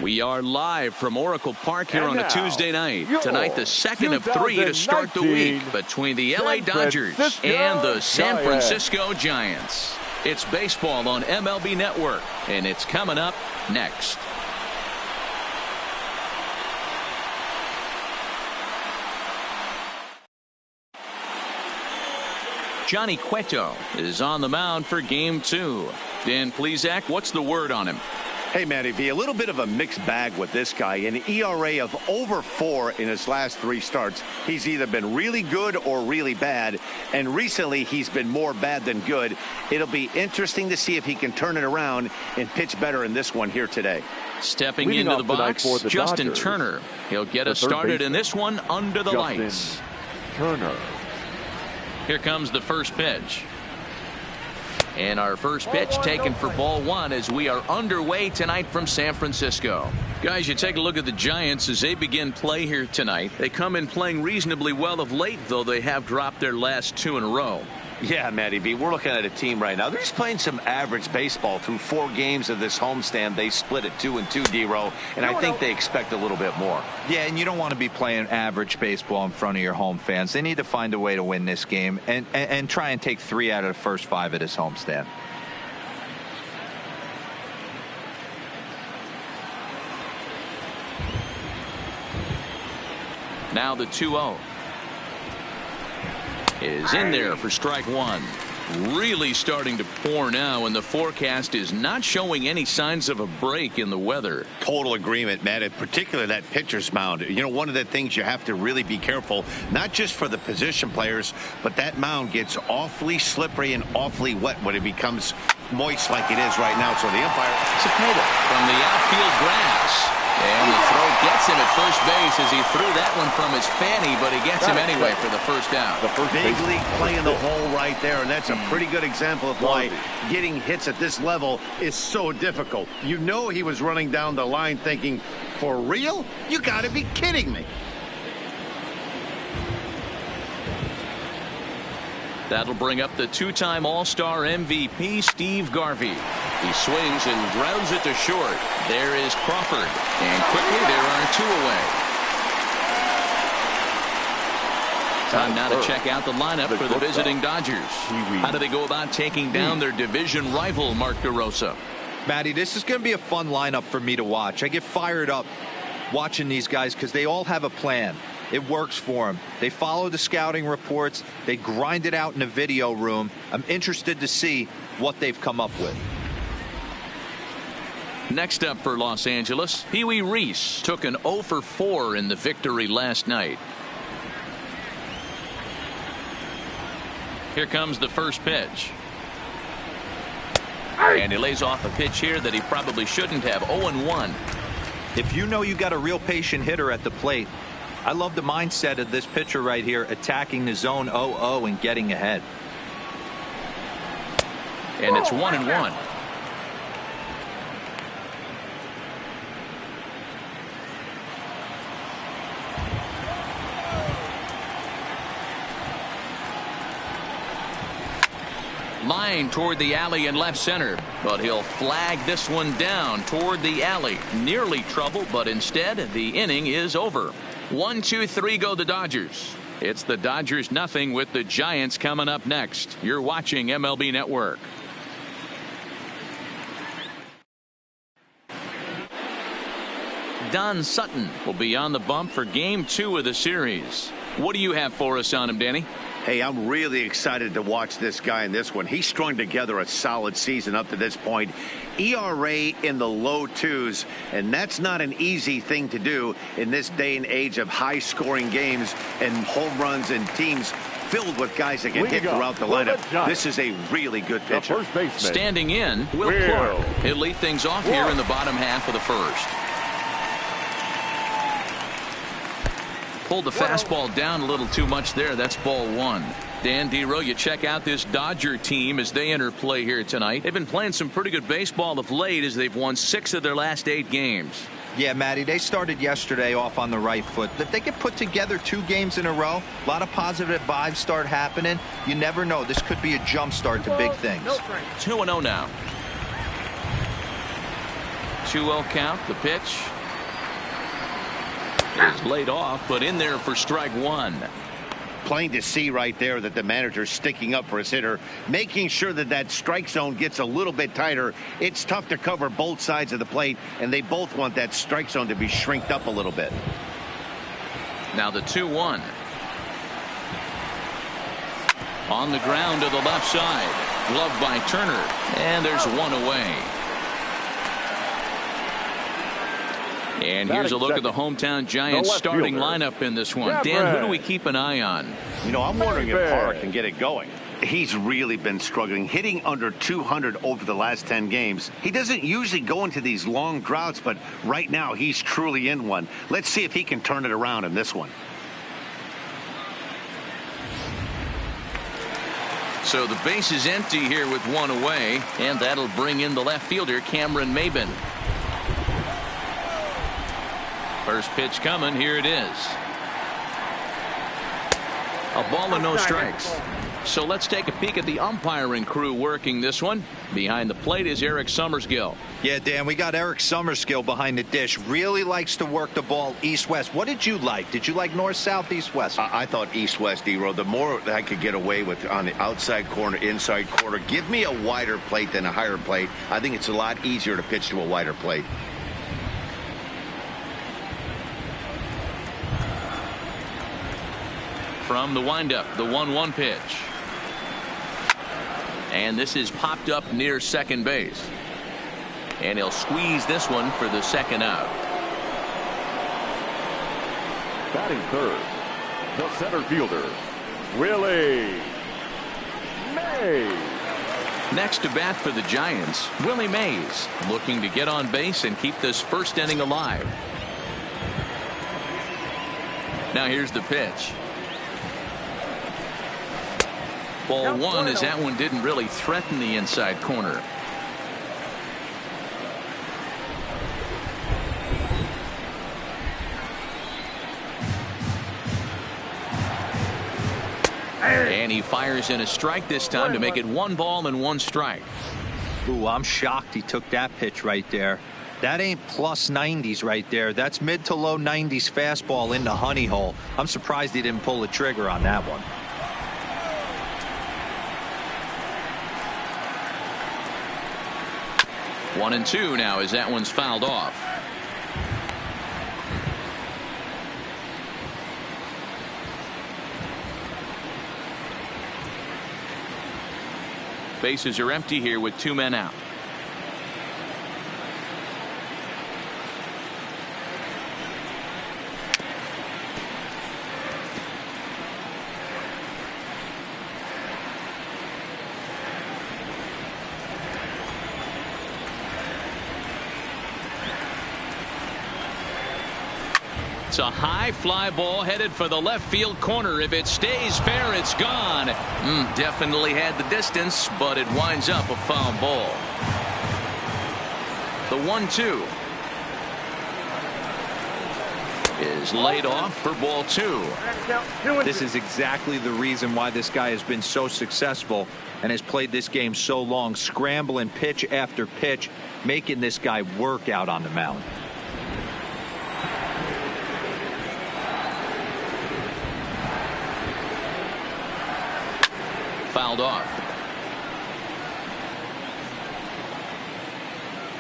We are live from Oracle Park here on a Tuesday night. Tonight, the second of 3 to start the week between the LA Dodgers and the San Francisco Giants. It's baseball on MLB Network, and it's coming up next. Johnny Cueto is on the mound for Game 2. Dan Plesac, what's the word on him? Hey, Matty V, a little bit of a mixed bag with this guy. An ERA of over 4 in his last 3 starts. He's either been really good or really bad, and recently he's been more bad than good. It'll be interesting to see if he can turn it around and pitch better in this one here today. Stepping into the box, Justin Dodgers. Turner. He'll get us started in this one under the lights. Turner. Here comes the first pitch. And our first pitch taken for ball 1 as we are underway tonight from San Francisco. Guys, you take a look at the Giants as they begin play here tonight. They come in playing reasonably well of late, though they have dropped their last 2 in a row. Yeah, Matty V, we're looking at a team right now. They're just playing some average baseball through 4 games of this homestand. They split it 2-2, D-Row, and I think they expect a little bit more. Yeah, and you don't want to be playing average baseball in front of your home fans. They need to find a way to win this game and try and take 3 out of the first 5 of this homestand. Now the 2-0 is in there for strike 1. Really starting to pour now, and the forecast is not showing any signs of a break in the weather. Total agreement, Matt, in particular that pitcher's mound. You know, one of the things you have to really be careful, not just for the position players, but that mound gets awfully slippery and awfully wet when it becomes moist like it is right now. So the umpire, Cepeda from the outfield grass. And the throw gets him at first base as he threw that one from his fanny, but he gets him anyway for the first out. Big league play in the hole right there, and that's a pretty good example of why getting hits at this level is so difficult. You know he was running down the line thinking, for real? You got to be kidding me. That'll bring up the 2-time All-Star MVP, Steve Garvey. He swings and grounds it to short. There is Crawford. And quickly, there are 2 away. Time now to check out the lineup for the visiting Dodgers. How do they go about taking down their division rival, Mark DeRosa? Matty, this is going to be a fun lineup for me to watch. I get fired up watching these guys because they all have a plan. It works for them. They follow the scouting reports. They grind it out in the video room. I'm interested to see what they've come up with. Next up for Los Angeles, Pee Wee Reese took an 0 for 4 in the victory last night. Here comes the first pitch. And he lays off a pitch here that he probably shouldn't have. 0-1. If you know you got a real patient hitter at the plate, I love the mindset of this pitcher right here, attacking the zone 0-0 and getting ahead. And it's 1-1. Line toward the alley in left center, but he'll flag this one down toward the alley. Nearly trouble, but instead the inning is over. 1-2-3 go the Dodgers. It's the Dodgers nothing with the Giants coming up next. You're watching MLB Network. Don Sutton will be on the bump for Game 2 of the series. What do you have for us on him, Danny? Hey, I'm really excited to watch this guy in this one. He's strung together a solid season up to this point. ERA in the low 2s, and that's not an easy thing to do in this day and age of high-scoring games and home runs and teams filled with guys that can hit throughout the lineup. This is a really good pitcher. Standing in, Will Clark. He'll lead things off here in the bottom half of the first. Pulled the fastball down a little too much there. That's ball 1. Dan D-Row, you check out this Dodger team as they enter play here tonight. They've been playing some pretty good baseball of late as they've won 6 of their last 8 games. Yeah, Matty, they started yesterday off on the right foot. If they can put together 2 games in a row, a lot of positive vibes start happening. You never know. This could be a jump start to big things. 2-0 now. 2-0 count. The pitch is laid off, but in there for strike one. Plain to see right there that the manager's sticking up for his hitter, making sure that that strike zone gets a little bit tighter. It's tough to cover both sides of the plate, and they both want that strike zone to be shrinked up a little bit. Now the 2-1. On the ground to the left side. Gloved by Turner. And there's one away. And here's a look at the hometown Giants starting lineup in this one. Dan, who do we keep an eye on? You know, I'm wondering if Parra can get it going. He's really been struggling, hitting under 200 over the last 10 games. He doesn't usually go into these long droughts, but right now he's truly in one. Let's see if he can turn it around in this one. So the base is empty here with one away, and that'll bring in the left fielder, Cameron Maybin. First pitch coming. Here it is. A ball and no strikes. So let's take a peek at the umpiring crew working this one. Behind the plate is Eric Summerskill. Yeah, Dan, we got Eric Summerskill behind the dish. Really likes to work the ball east-west. What did you like? Did you like north-south, east-west? I thought east-west, D-Row. The more I could get away with on the outside corner, inside corner, give me a wider plate than a higher plate. I think it's a lot easier to pitch to a wider plate. From the windup, the 1-1 pitch. And this is popped up near second base. And he'll squeeze this one for the second out. Batting third, the center fielder, Willie Mays. Next to bat for the Giants, Willie Mays, looking to get on base and keep this first inning alive. Now here's the pitch. Ball one, as that one didn't really threaten the inside corner. And he fires in a strike this time to make it 1 ball and 1 strike. Ooh, I'm shocked he took that pitch right there. That ain't plus 90s right there. That's mid to low 90s fastball in the honey hole. I'm surprised he didn't pull the trigger on that one. One and two now as that one's fouled off. Bases are empty here with 2 men out. It's a high fly ball headed for the left field corner. If it stays fair, it's gone. Definitely had the distance, but it winds up a foul ball. The 1-2 is laid off for ball 2. This is exactly the reason why this guy has been so successful and has played this game so long, scrambling pitch after pitch, making this guy work out on the mound. Fouled off.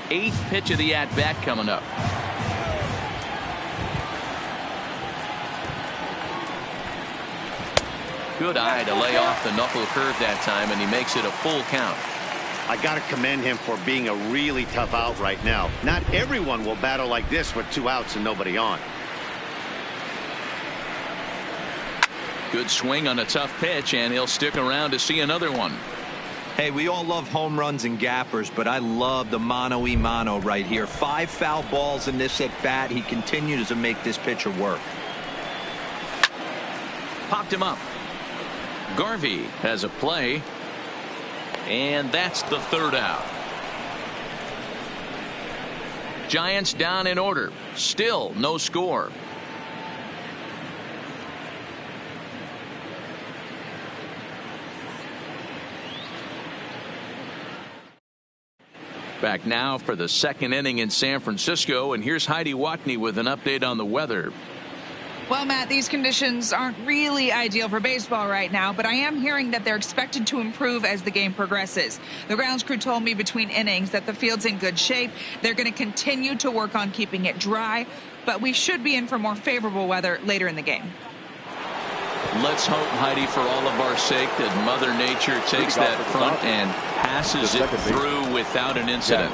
8th pitch of the at-bat coming up. Good eye to lay off the knuckle curve that time, and he makes it a full count. I got to commend him for being a really tough out right now. Not everyone will battle like this with 2 outs and nobody on. Good swing on a tough pitch, and he'll stick around to see another one. Hey, we all love home runs and gappers, but I love the mano-y-mano right here. 5 foul balls in this at bat. He continues to make this pitcher work. Popped him up. Garvey has a play, and that's the 3rd out. Giants down in order. Still no score. Back now for the second inning in San Francisco, and here's Heidi Watney with an update on the weather. Well, Matt, these conditions aren't really ideal for baseball right now, but I am hearing that they're expected to improve as the game progresses. The grounds crew told me between innings that the field's in good shape. They're going to continue to work on keeping it dry, but we should be in for more favorable weather later in the game. Let's hope, Heidi, for all of our sake, that Mother Nature takes that front and passes it through without an incident.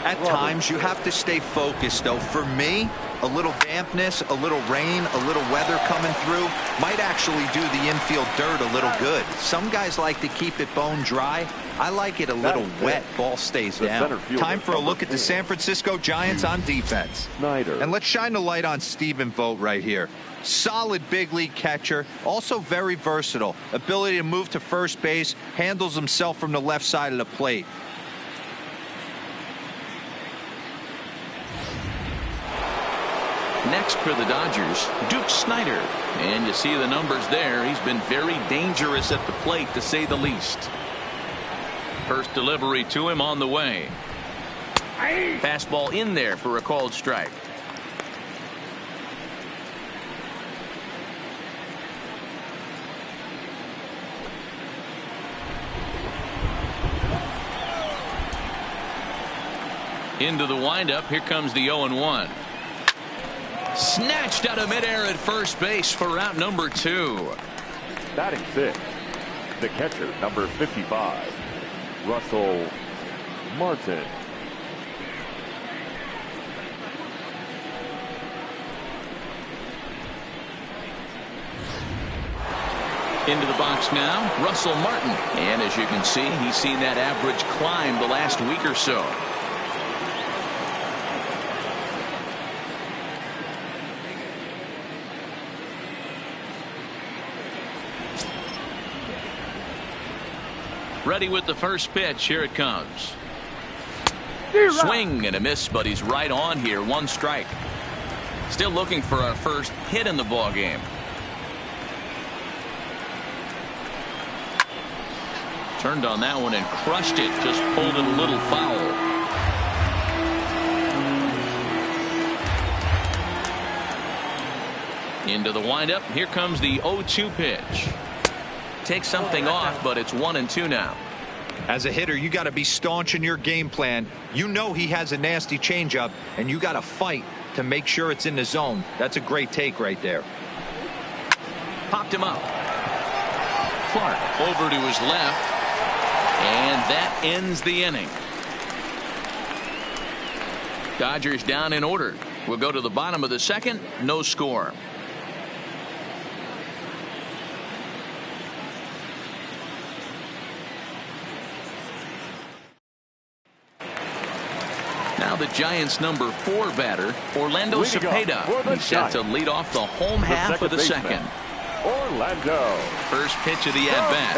At times, you have to stay focused, though. For me, a little dampness, a little rain, a little weather coming through might actually do the infield dirt a little good. Some guys like to keep it bone dry. I like it a little wet. Ball stays down. Time for a look at the San Francisco Giants on defense. And let's shine the light on Stephen Vogt right here. Solid big league catcher, also very versatile. Ability to move to first base, handles himself from the left side of the plate. Next for the Dodgers, Duke Snider. And you see the numbers there. He's been very dangerous at the plate, to say the least. First delivery to him on the way. Fastball in there for a called strike. Into the windup. Here comes the 0-1. Snatched out of midair at first base for out number 2. Batting 6, the catcher, number 55, Russell Martin. Into the box now, Russell Martin. And as you can see, he's seen that average climb the last week or so. Ready with the first pitch. Here it comes. Swing and a miss, but he's right on here. One strike. Still looking for our first hit in the ball game. Turned on that one and crushed it. Just pulled it a little foul. Into the windup. Here comes the 0-2 pitch. Takes something off, but it's 1-2 now. As a hitter, you got to be staunch in your game plan. You know he has a nasty changeup, and you got to fight to make sure it's in the zone. That's a great take right there. Popped him up. Clark over to his left, and that ends the inning. Dodgers down in order. We'll go to the bottom of the second. No score. Now the Giants' number 4 batter, Orlando Cepeda. He's set to lead off the home half of the second. Orlando. First pitch of the at-bat.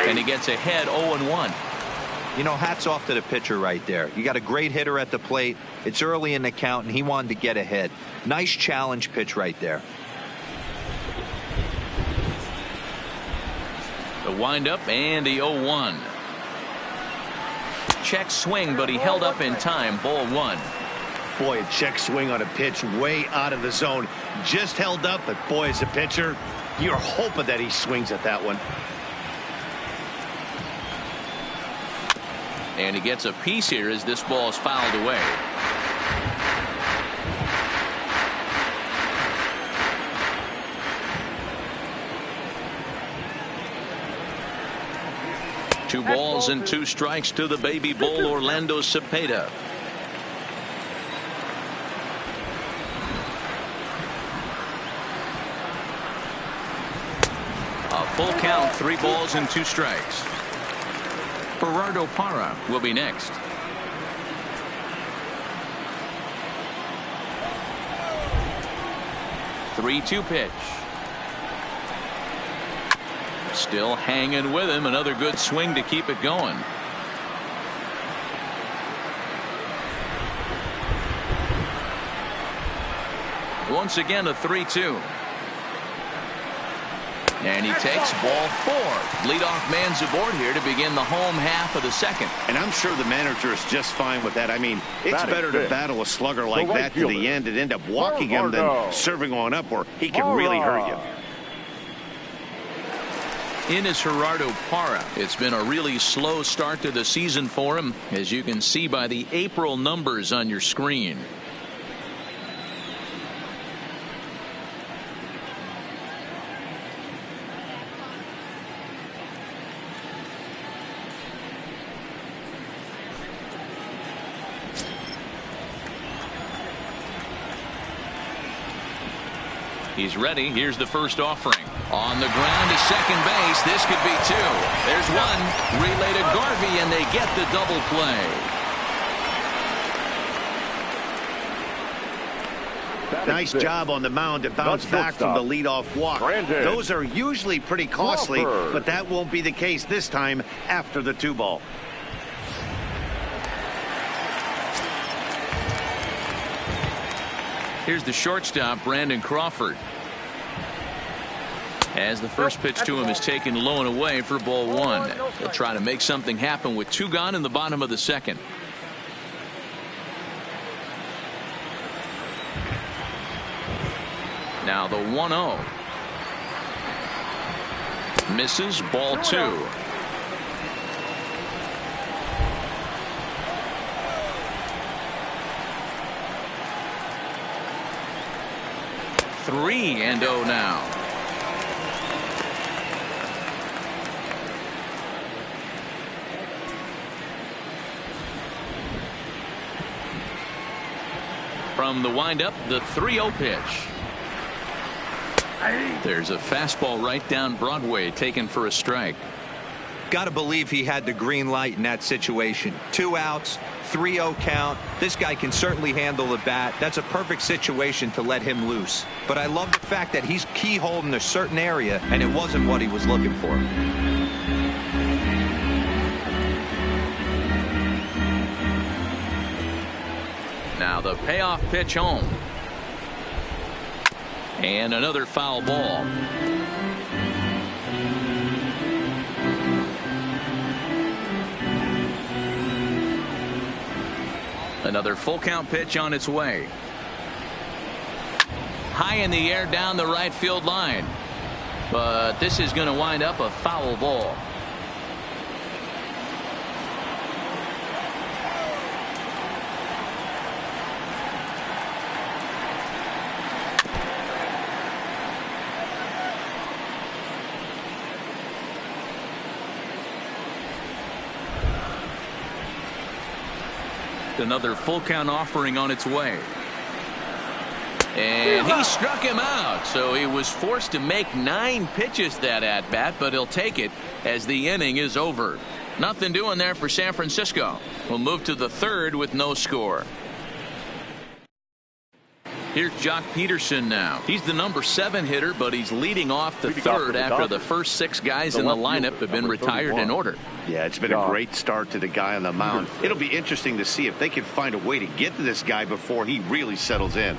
And he gets ahead 0-1. You know, hats off to the pitcher right there. You got a great hitter at the plate. It's early in the count, and he wanted to get ahead. Nice challenge pitch right there. The windup and the 0-1. Check swing, but he held up in time. Ball 1. Boy, a check swing on a pitch way out of the zone. Just held up, but boy, as a pitcher, you're hoping that he swings at that one. And he gets a piece here as this ball is fouled away. Two balls and 2 strikes to the baby bull, Orlando Cepeda. A full count, 3 balls and 2 strikes. Gerardo Parra will be next. The 3-2 pitch. Still hanging with him. Another good swing to keep it going. Once again, a 3-2. And he takes ball 4. Leadoff man's aboard here to begin the home half of the second. And I'm sure the manager is just fine with that. I mean, it's better to battle a slugger like that to the end and end up walking him than serving on up where he can really hurt you. In is Gerardo Parra. It's been a really slow start to the season for him, as you can see by the April numbers on your screen. He's ready. Here's the first offering. On the ground to second base. This could be 2. There's 1. Relay to Garvey, and they get the double play. Nice job on the mound to bounce back from the leadoff walk. Those are usually pretty costly, but that won't be the case this time after the 2-ball. Here's the shortstop, Brandon Crawford. As the first pitch to him is taken low and away for ball 1. He'll try to make something happen with 2 gone in the bottom of the second. Now the 1-0. Misses, ball 2. Three and 0 now. From the windup, the 3-0 pitch. There's a fastball right down Broadway, taken for a strike. Got to believe he had the green light in that situation. 2 outs, 3-0 count. This guy can certainly handle the bat. That's a perfect situation to let him loose. But I love the fact that he's keyholed in a certain area, and it wasn't what he was looking for. Now the payoff pitch home. And another foul ball. Another full count pitch on its way. High in the air down the right field line. But this is going to wind up a foul ball. Another full count offering on its way. And he struck him out, so he was forced to make 9 pitches that at bat, but he'll take it as the inning is over. Nothing doing there for San Francisco. We'll move to the 3rd with no score. Here's Jock Peterson now. He's the number 7 hitter, but he's leading off the 3rd after the first 6 guys in the lineup have been retired in order. Yeah, it's been a great start to the guy on the mound. It'll be interesting to see if they can find a way to get to this guy before he really settles in.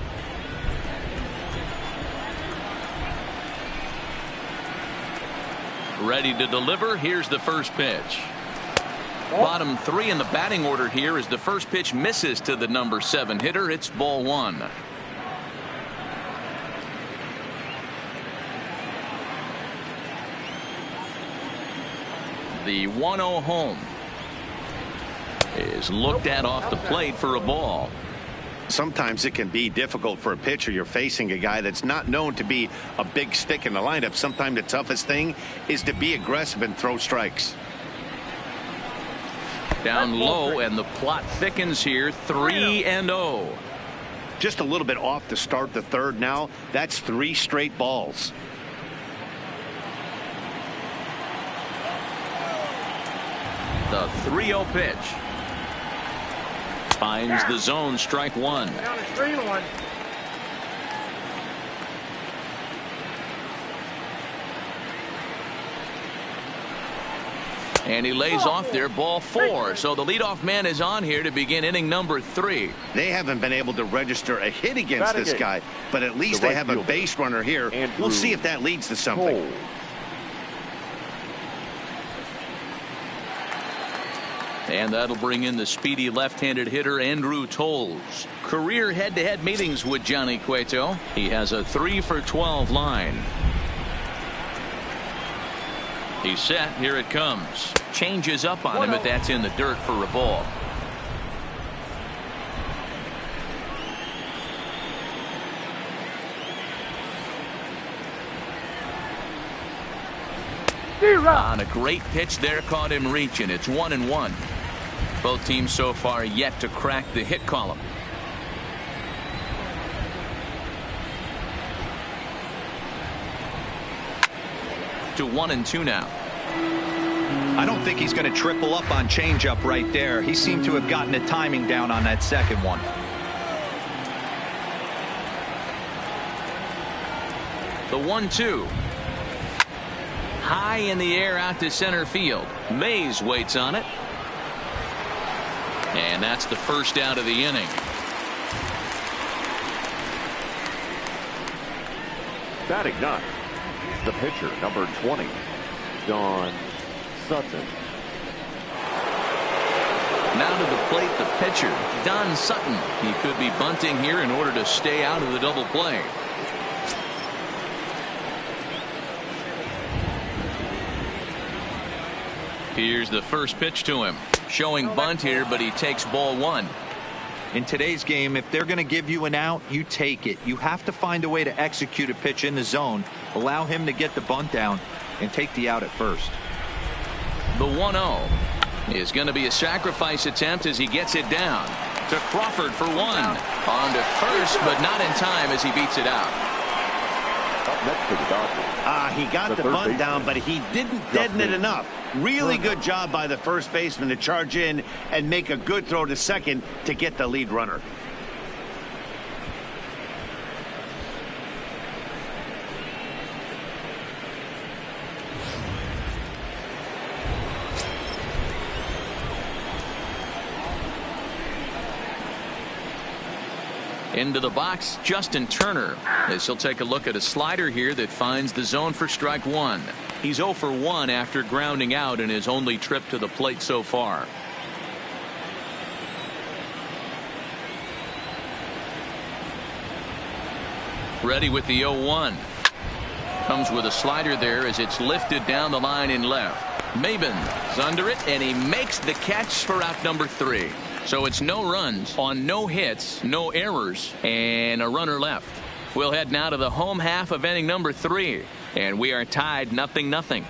Ready to deliver. Here's the first pitch. Bottom 3 in the batting order here as the first pitch misses to the number 7 hitter. It's ball 1. The 1-0 home is looked at off the plate for a ball. Sometimes it can be difficult for a pitcher. You're facing a guy that's not known to be a big stick in the lineup. Sometimes the toughest thing is to be aggressive and throw strikes. Down low, and the plot thickens here. 3-0. Just a little bit off to start the 3rd now. That's 3 straight balls. The 3-0 pitch. Finds the zone, strike 1. Down to 3-1. And he lays off there, ball 4. So the leadoff man is on here to begin inning number 3. They haven't been able to register a hit against this guy, but at least they have a base runner here. We'll see if that leads to something. And that'll bring in the speedy left-handed hitter Andrew Toles. Career head-to-head meetings with Johnny Cueto. He has a 3-for-12 line. He's set. Here it comes. Changes up on him, but that's in the dirt for a ball. On a great pitch there, caught him reaching. It's 1-1. Both teams so far yet to crack the hit column. To 1-2 now. I don't think he's going to triple up on changeup right there. He seemed to have gotten the timing down on that second one. The 1-2. High in the air out to center field. Mays waits on it. And that's the first out of the inning. Batting ninth, the pitcher, number 20, Don Sutton. Now to the plate, the pitcher, Don Sutton. He could be bunting here in order to stay out of the double play. Here's the first pitch to him. Showing bunt here, but he takes ball one. In today's game, if they're going to give you an out, you take it. You have to find a way to execute a pitch in the zone, allow him to get the bunt down, and take the out at first. The 1-0 is going to be a sacrifice attempt as he gets it down to Crawford for one. On to first, but not in time as he beats it out. Up next to the Dodgers. He got the bunt down, but he didn't deaden it enough. Really good job by the first baseman to charge in and make a good throw to second to get the lead runner. Into the box, Justin Turner, as he'll take a look at a slider here that finds the zone for strike one. He's 0 for 1 after grounding out in his only trip to the plate so far. Ready with the 0-1. Comes with a slider there as it's lifted down the line in left. Maben's under it, and he makes the catch for out number 3. So it's no runs on no hits, no errors, and a runner left. We'll head now to the home half of inning number 3, and we are tied 0-0.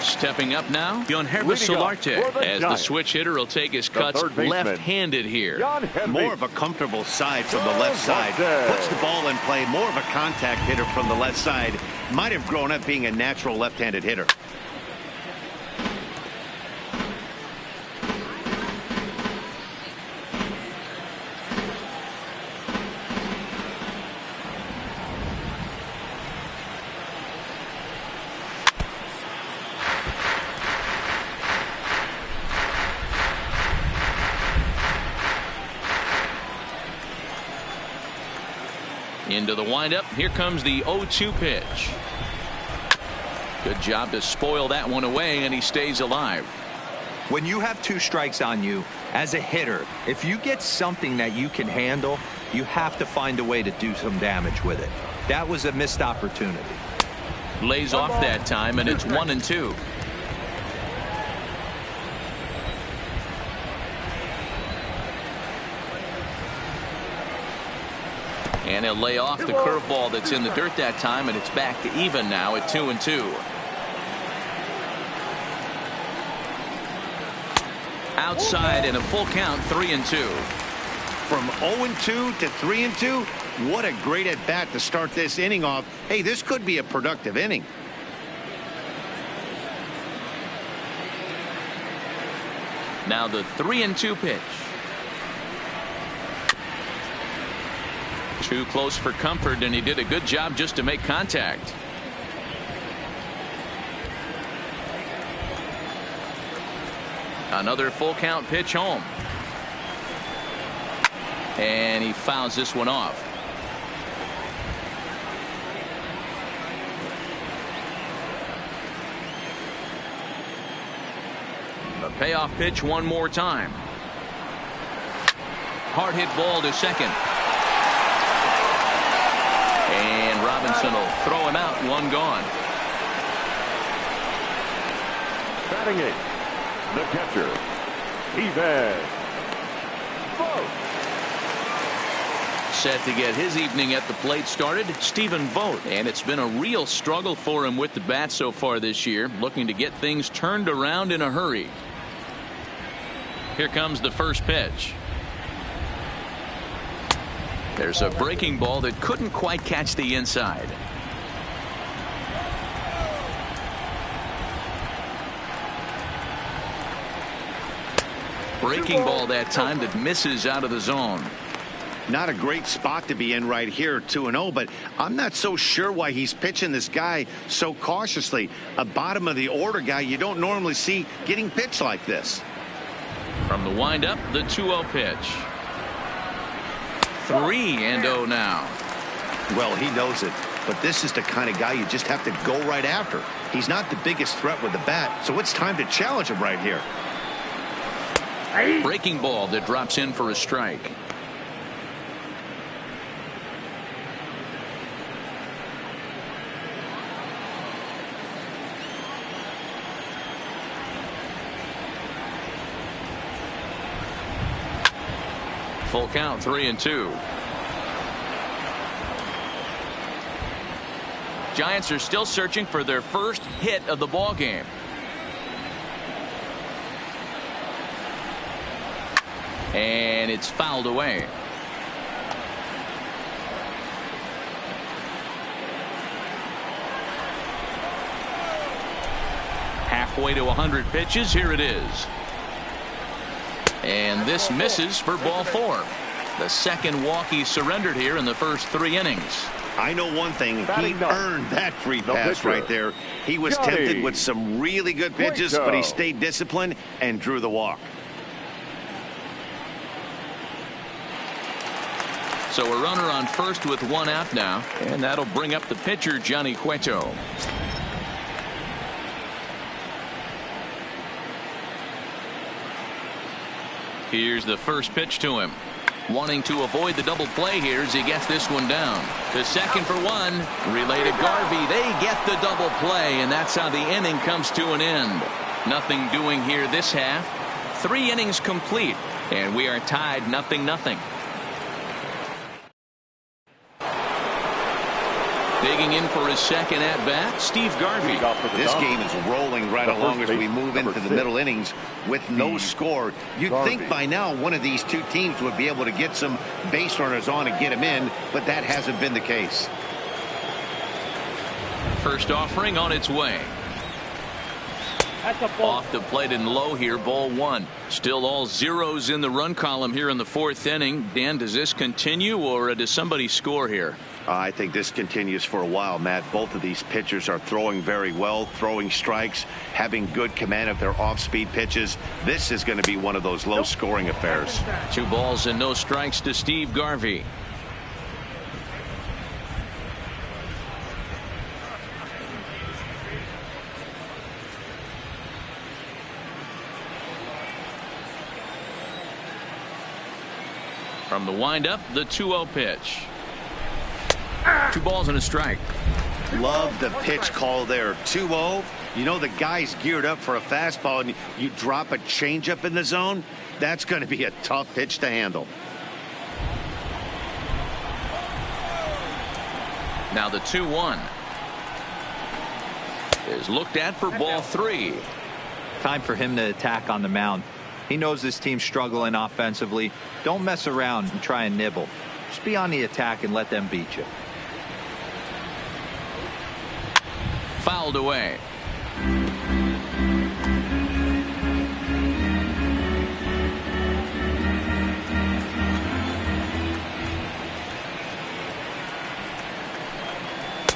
Stepping up now, Yangervis Solarte, as the switch hitter will take his cuts left-handed here. More of a comfortable side from the left side. Puts the ball in play. More of a contact hitter from the left side. Might have grown up being a natural left-handed hitter. Into the windup. Here comes the 0-2 pitch. Good job to spoil that one away, and he stays alive. When you have 2 strikes on you, as a hitter, if you get something that you can handle, you have to find a way to do some damage with it. That was a missed opportunity. Lays off that time, and it's 1-2. And he'll lay off the curveball that's in the dirt that time, and it's back to even now at 2-2. Outside in a full count, 3-2. From 0-2 to 3-2, what a great at bat to start this inning off. Hey, this could be a productive inning. Now the 3-2 pitch. Too close for comfort, and he did a good job just to make contact. Another full count pitch home. And he fouls this one off. The payoff pitch one more time. Hard hit ball to second. And Robinson will throw him out, one gone. Batting eighth, the catcher, Stephen Vogt. Set to get his evening at the plate started, Stephen Vogt. And it's been a real struggle for him with the bat so far this year, looking to get things turned around in a hurry. Here comes the first pitch. There's a breaking ball that couldn't quite catch the inside. Breaking ball that time that misses out of the zone. Not a great spot to be in right here, 2-0, but I'm not so sure why he's pitching this guy so cautiously. A bottom of the order guy you don't normally see getting pitched like this. From the windup, the 2-0 pitch. 3-0 now. Well, he knows it, but this is the kind of guy you just have to go right after. He's not the biggest threat with the bat, so it's time to challenge him right here. Breaking ball that drops in for a strike. Full count, 3-2. Giants are still searching for their first hit of the ball game. And it's fouled away. Halfway to 100 pitches. Here it is. And this misses for ball 4. The second walk he surrendered here in the first 3 innings. I know one thing. He earned that free pass right there. He was tempted with some really good pitches, but he stayed disciplined and drew the walk. So a runner on first with 1 out now, and that'll bring up the pitcher, Johnny Cueto. Here's the first pitch to him. Wanting to avoid the double play here as he gets this one down. To second for 1. Relay to Garvey. They get the double play, and that's how the inning comes to an end. Nothing doing here this half. 3 innings complete, and we are tied 0-0. Digging in for his second at-bat, Steve Garvey. This game is rolling right along as we move into the middle innings with no score. You'd think by now one of these two teams would be able to get some base runners on and get them in, but that hasn't been the case. First offering on its way. Off the plate and low here, ball 1. Still all zeros in the run column here in the 4th inning. Dan, does this continue, or does somebody score here? I think this continues for a while, Matt. Both of these pitchers are throwing very well, throwing strikes, having good command of their off-speed pitches. This is going to be one of those low-scoring affairs. 2 balls and no strikes to Steve Garvey. From the windup, the 2-0 pitch. 2 balls and a strike. Love the pitch call there. 2-0. You know the guy's geared up for a fastball, and you drop a changeup in the zone. That's going to be a tough pitch to handle. Now the 2-1 is looked at for ball 3. Time for him to attack on the mound. He knows this team's struggling offensively. Don't mess around and try and nibble. Just be on the attack and let them beat you. Fouled away.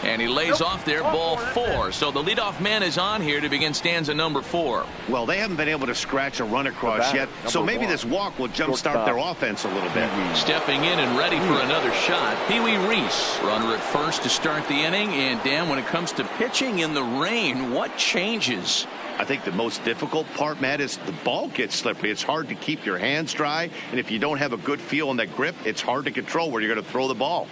And he lays off there, ball 4. So the leadoff man is on here to begin stanza number 4. Well, they haven't been able to scratch a run across yet, so maybe this walk will jumpstart their offense a little bit. Stepping in and ready for another shot, Pee Wee Reese, runner at first to start the inning. And Dan, when it comes to pitching in the rain, what changes? I think the most difficult part, Matt, is the ball gets slippery. It's hard to keep your hands dry, and if you don't have a good feel on that grip, it's hard to control where you're going to throw the ball.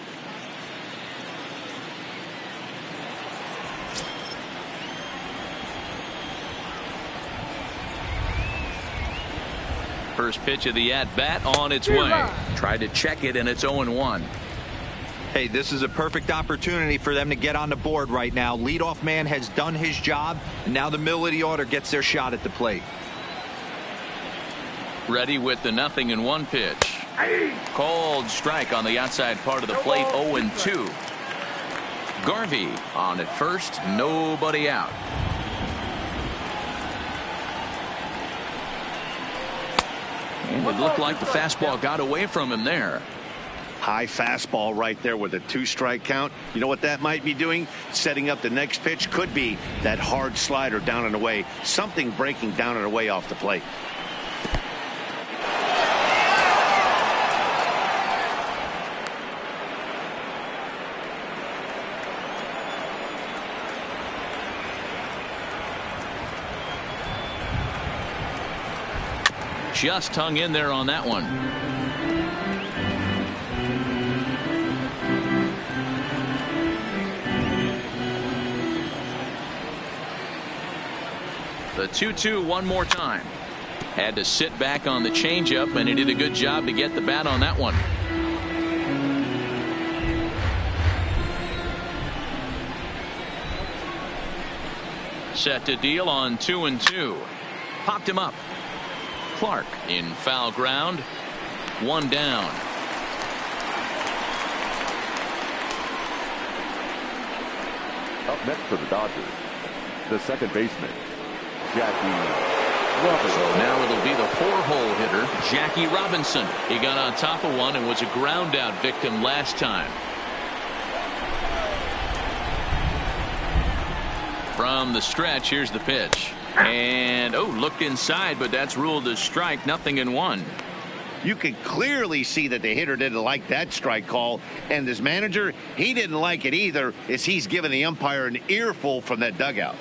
First pitch of the at-bat on its way. Tried to check it, and it's 0-1. Hey, this is a perfect opportunity for them to get on the board right now. Leadoff man has done his job, and now the middle of the order gets their shot at the plate. Ready with the 0-1 pitch. Cold strike on the outside part of the plate, 0-2. Garvey on at first, nobody out. And it looked like the fastball got away from him there. High fastball right there with a 2-strike count. You know what that might be doing? Setting up the next pitch. Could be that hard slider down and away. Something breaking down and away off the plate. Just hung in there on that one. The 2-2 one more time. Had to sit back on the changeup, and he did a good job to get the bat on that one. Set to deal on 2-2. Popped him up. Clark in foul ground. 1 down. Up next for the Dodgers, the second baseman, Jackie Robinson. So now it'll be the 4-hole hitter, Jackie Robinson. He got on top of one and was a ground out victim last time. From the stretch, here's the pitch. And, looked inside, but that's ruled a strike, 0-1. You can clearly see that the hitter didn't like that strike call, and this manager, he didn't like it either, as he's giving the umpire an earful from that dugout.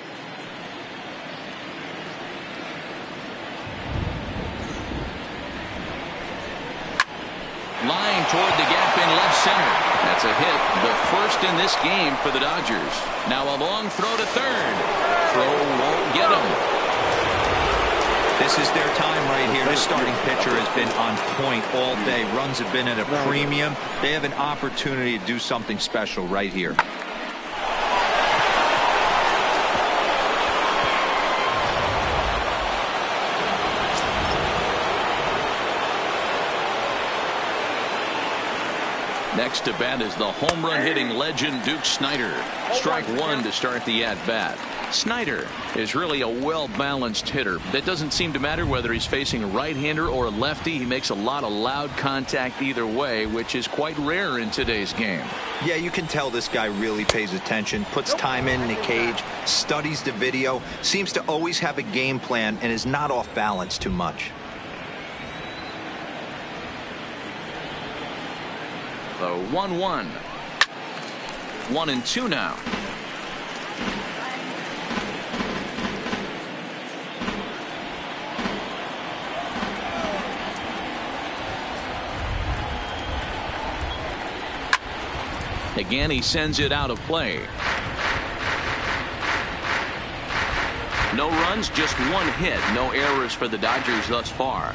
Line toward the gap in left center. That's a hit, the first in this game for the Dodgers. Now a long throw to third. Throw won't get him. This is their time right here. This starting pitcher has been on point all day. Runs have been at a premium. They have an opportunity to do something special right here. Next to bat is the home run hitting legend Duke Snider. Strike 1 to start the at bat. Snider is really a well-balanced hitter. That doesn't seem to matter whether he's facing a right-hander or a lefty. He makes a lot of loud contact either way, which is quite rare in today's game. Yeah, you can tell this guy really pays attention, puts time in the cage, studies the video, seems to always have a game plan, and is not off balance too much. The 1-1. 1-2 now. Again, he sends it out of play. No runs, just 1 hit. No errors for the Dodgers thus far.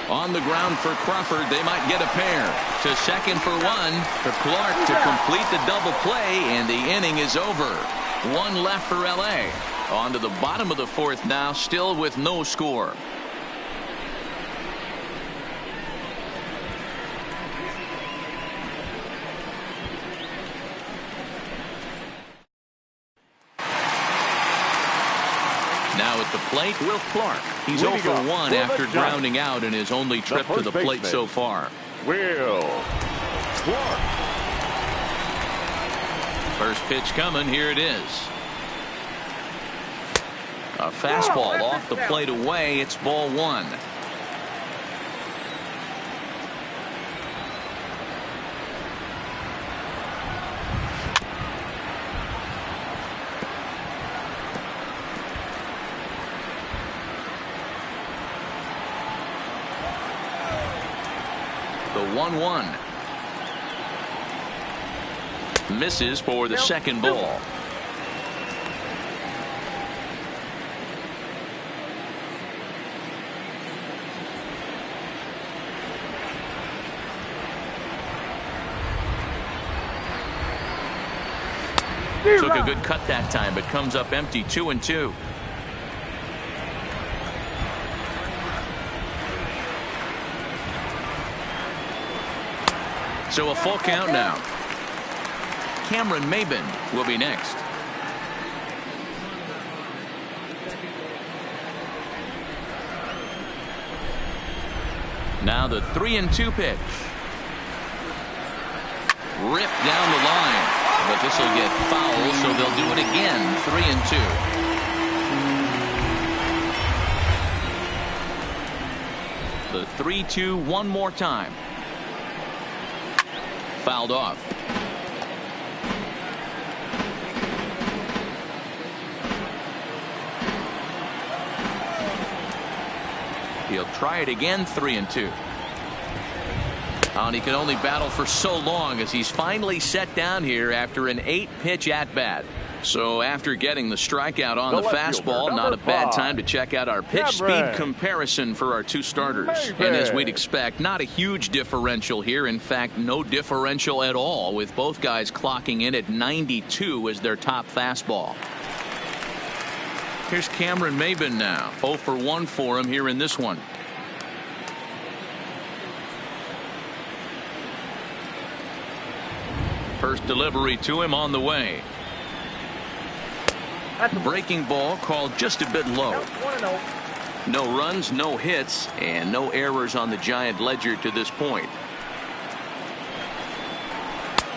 On the ground for Crawford, they might get a pair. To second for 1, for Clark to complete the double play, and the inning is over. 1 left for LA. On to the bottom of the 4th now, still with no score. now at the plate, Will Clark. He's 0 for 1 after grounding out in his only trip to the plate so far. Will Clark. First pitch coming. Here it is. A fastball off the plate away. It's ball 1. The 1-1. Misses for the second ball. Took a good cut that time, but comes up empty. 2-2. So a full count now. Cameron Maybin will be next. Now the 3-2 pitch. Ripped down the line, but this will get foul, so they'll do it again. 3-2. The 3-2 one more time. Fouled off. He'll try it again. 3-2. And he can only battle for so long as he's finally set down here after an 8-pitch at-bat. So after getting the strikeout on the fastball, not a bad time to check out our pitch speed comparison for our two starters. And as we'd expect, not a huge differential here. In fact, no differential at all, with both guys clocking in at 92 as their top fastball. Here's Cameron Maybin now. 0 for 1 for him here in this one. First delivery to him on the way. Breaking ball called just a bit low. No runs, no hits, and no errors on the Giant ledger to this point.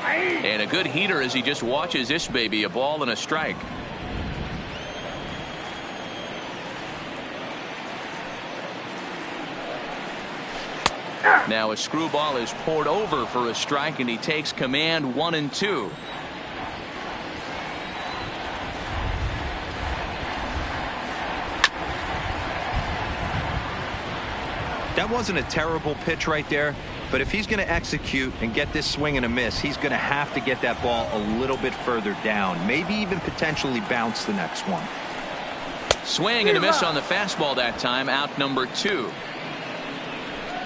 And a good heater as he just watches this baby. A ball and a strike. Now a screwball is poured over for a strike, and he takes command. 1-2. That wasn't a terrible pitch right there, but if he's going to execute and get this swing and a miss, he's going to have to get that ball a little bit further down, maybe even potentially bounce the next one. Swing and a miss on the fastball that time. Out number 2.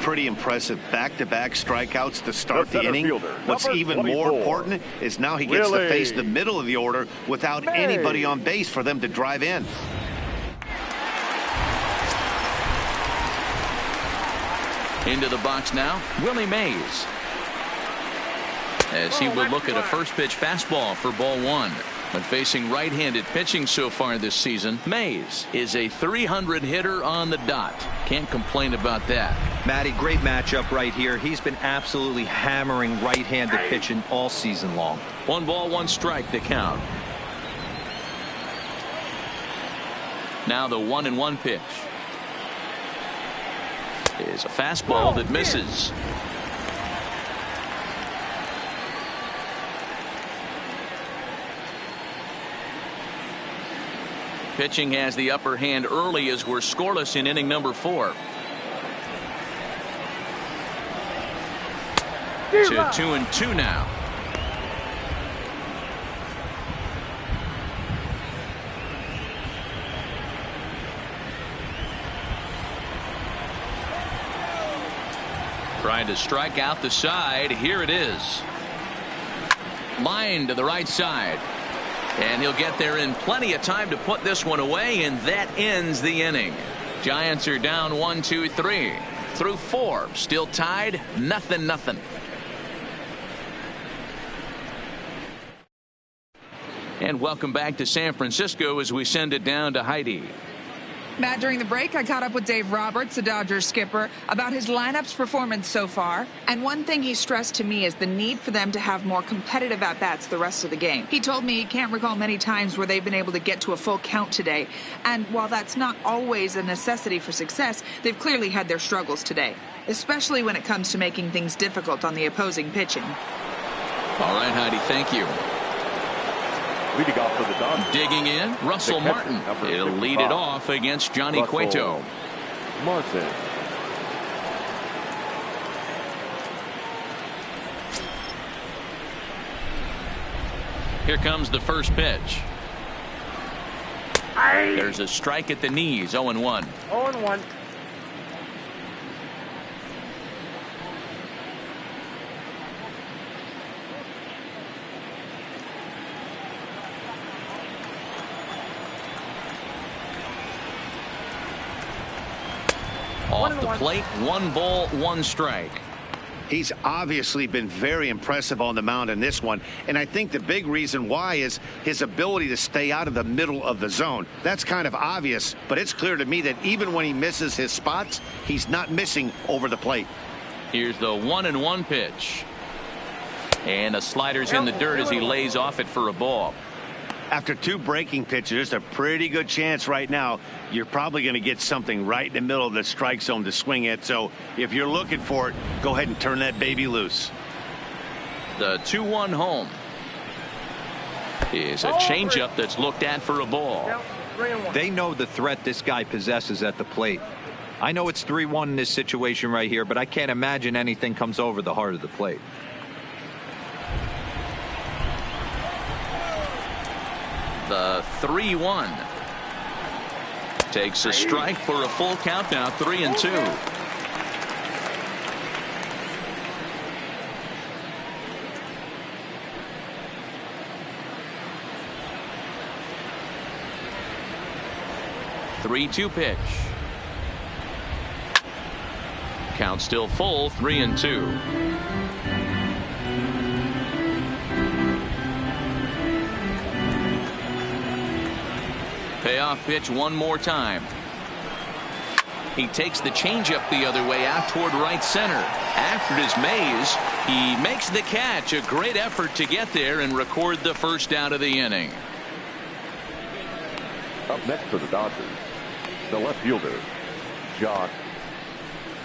Pretty impressive back-to-back strikeouts to start the inning. What's even more important is now he gets to face the middle of the order without anybody on base for them to drive in. Into the box now, Willie Mays, as he will look at a first pitch fastball for ball 1. When facing right-handed pitching so far this season, Mays is a 300 hitter on the dot. Can't complain about that. Matty, great matchup right here. He's been absolutely hammering right-handed pitching all season long. 1 ball, 1 strike to count. Now the 1-1 pitch is a fastball that misses. Pitching has the upper hand early as we're scoreless in inning number 4. To 2-2 now. Trying to strike out the side. Here it is. Line to the right side. And he'll get there in plenty of time to put this one away, and that ends the inning. Giants are down 1-2-3 through 4. Still tied, 0-0. And welcome back to San Francisco as we send it down to Heidi. Matt, during the break, I caught up with Dave Roberts, the Dodgers skipper, about his lineup's performance so far. And one thing he stressed to me is the need for them to have more competitive at-bats the rest of the game. He told me he can't recall many times where they've been able to get to a full count today. And while that's not always a necessity for success, they've clearly had their struggles today, especially when it comes to making things difficult on the opposing pitching. All right, Heidi, thank you. Leading off for the Dodgers. Digging in, Russell Martin. He'll lead it off against Johnny Cueto. Martin. Here comes the first pitch. There's a strike at the knees, 0-1. 0-1. Off the plate, 1 ball, 1 strike. He's obviously been very impressive on the mound in this one, and I think the big reason why is his ability to stay out of the middle of the zone. That's kind of obvious, but it's clear to me that even when he misses his spots, he's not missing over the plate. Here's the 1-1 pitch. And a slider's in the dirt as he lays off it for a ball. After 2 breaking pitches, there's a pretty good chance right now you're probably going to get something right in the middle of the strike zone to swing at. So if you're looking for it, go ahead and turn that baby loose. The 2-1 home is a changeup that's looked at for a ball. They know the threat this guy possesses at the plate. I know it's 3-1 in this situation right here, but I can't imagine anything comes over the heart of the plate. The 3-1 takes a strike for a full count now, 3-2. Three-two pitch. Count still full, 3-2. Payoff pitch one more time. He takes the changeup the other way out toward right center. After his maze, he makes the catch. A great effort to get there and record the first out of the inning. Up next for the Dodgers, the left fielder, Joc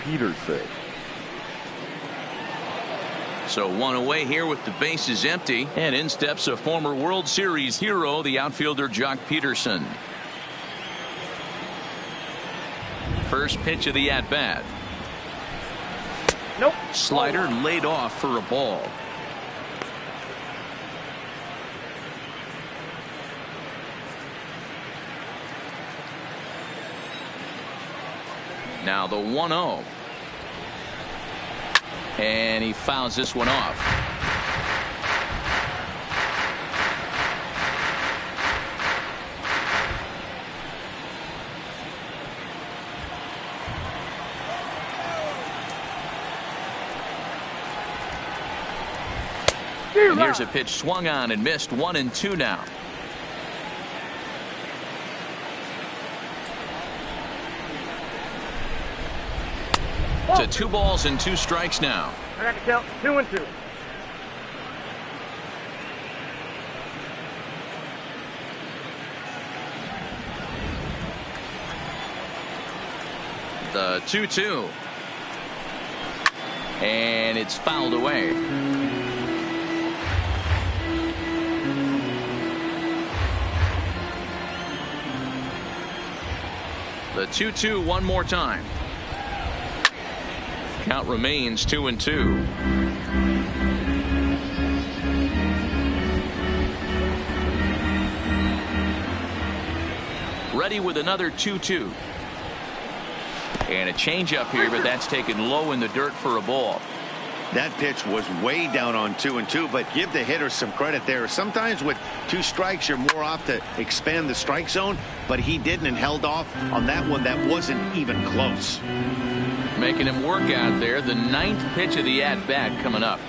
Pederson. So 1 away here with the bases empty, and in steps a former World Series hero, the outfielder Joc Pederson. First pitch of the at-bat. Nope. Slider laid off for a ball. Now the 1-0. And he fouls this one off. And here's a pitch swung on and missed, 1-2 now. To 2 balls and 2 strikes now. I got to count 2-2. The 2-2. And it's fouled away. The 2-2 one more time. Count remains 2-2. Ready with another 2-2. And a changeup here, but that's taken low in the dirt for a ball. That pitch was way down on 2-2, but give the hitter some credit there. Sometimes with 2 strikes, you're more off to expand the strike zone, but he didn't and held off on that one that wasn't even close. Making him work out there. The 9th pitch of the at-bat coming up.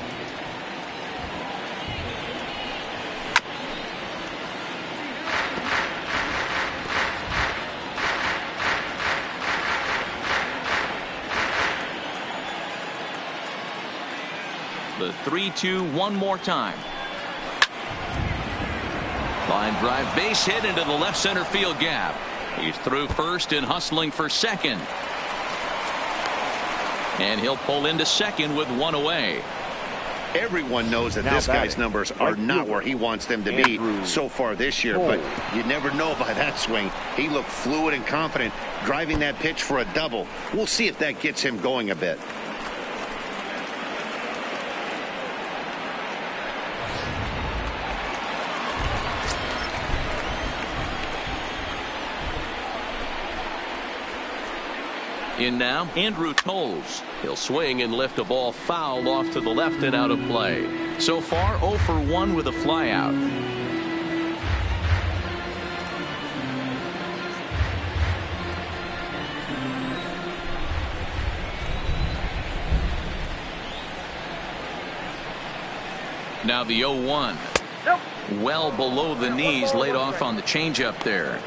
the 3-2 one more time. Line drive, base hit into the left center field gap. He's through first and hustling for second. And he'll pull into second with one away. Everyone knows that this guy's numbers are not where he wants them to be so far this year, but you never know by that swing. He looked fluid and confident driving that pitch for a double. We'll see if that gets him going a bit. In now, Andrew Toles. He'll swing and lift a ball foul off to the left and out of play. So far, 0 for 1 with a flyout. Now the 0-1. Well below the knees, laid off on the changeup there.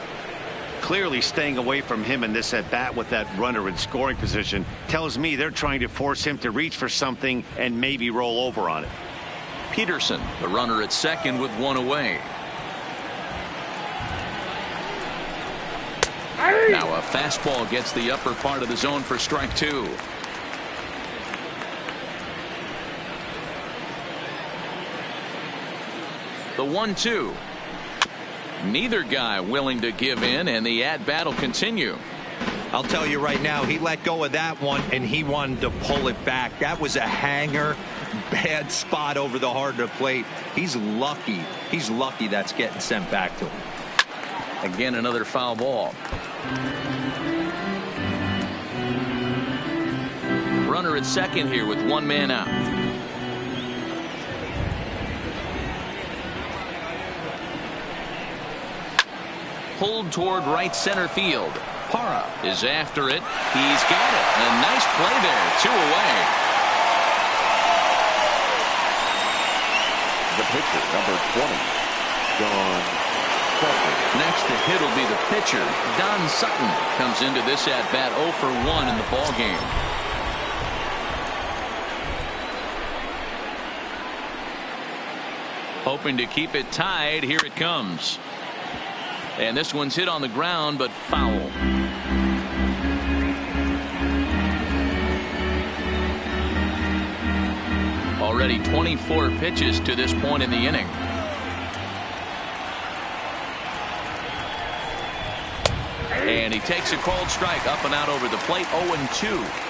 Clearly staying away from him in this at bat with that runner in scoring position tells me they're trying to force him to reach for something and maybe roll over on it. Peterson, the runner at second with one away. Now a fastball gets the upper part of the zone for strike two. The 1-2. Neither guy willing to give in, and the at-bat will continue. I'll tell you right now, he let go of that one, and he wanted to pull it back. That was a hanger, bad spot over the heart of the plate. He's lucky. He's lucky that's getting sent back to him. Again, another foul ball. Runner at second here with one man out. Pulled toward right center field. Parra is after it. He's got it. A nice play there. 2 away. The pitcher, number 20, Don Sutton. Next to hit will be the pitcher. Don Sutton comes into this at bat 0 for 1 in the ball game. Hoping to keep it tied. Here it comes. And this one's hit on the ground, but foul. Already 24 pitches to this point in the inning. And he takes a called strike up and out over the plate. 0-2.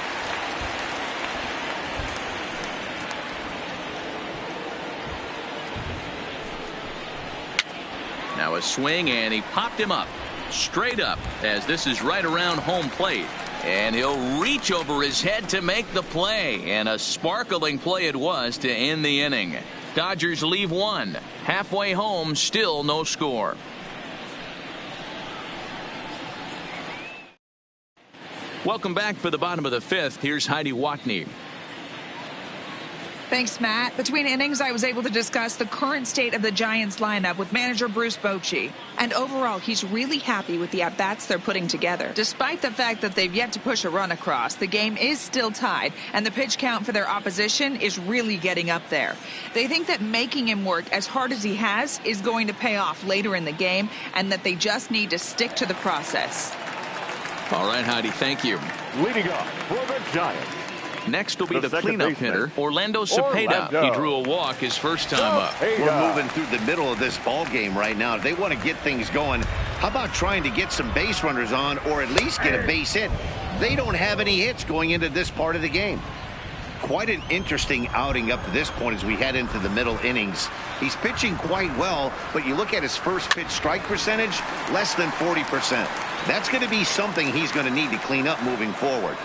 Now a swing, and he popped him up straight up as this is right around home plate, and he'll reach over his head to make the play, and a sparkling play it was to end the inning. Dodgers leave one. Halfway home, still no score. Welcome back for the bottom of the fifth. Here's Heidi Watney. Thanks, Matt. Between innings, I was able to discuss the current state of the Giants lineup with manager Bruce Bochy. And overall, he's really happy with the at-bats they're putting together. Despite the fact that they've yet to push a run across, the game is still tied, and the pitch count for their opposition is really getting up there. They think that making him work as hard as he has is going to pay off later in the game, and that they just need to stick to the process. All right, Heidi, thank you. Leading off for the Giants. Next will be the cleanup hitter, Orlando Cepeda. He drew a walk his first time up. We're moving through the middle of this ball game right now. They want to get things going. How about trying to get some base runners on, or at least get a base hit? They don't have any hits going into this part of the game. Quite an interesting outing up to this point as we head into the middle innings. He's pitching quite well, but you look at his first pitch strike percentage, less than 40%. That's going to be something he's going to need to clean up moving forward.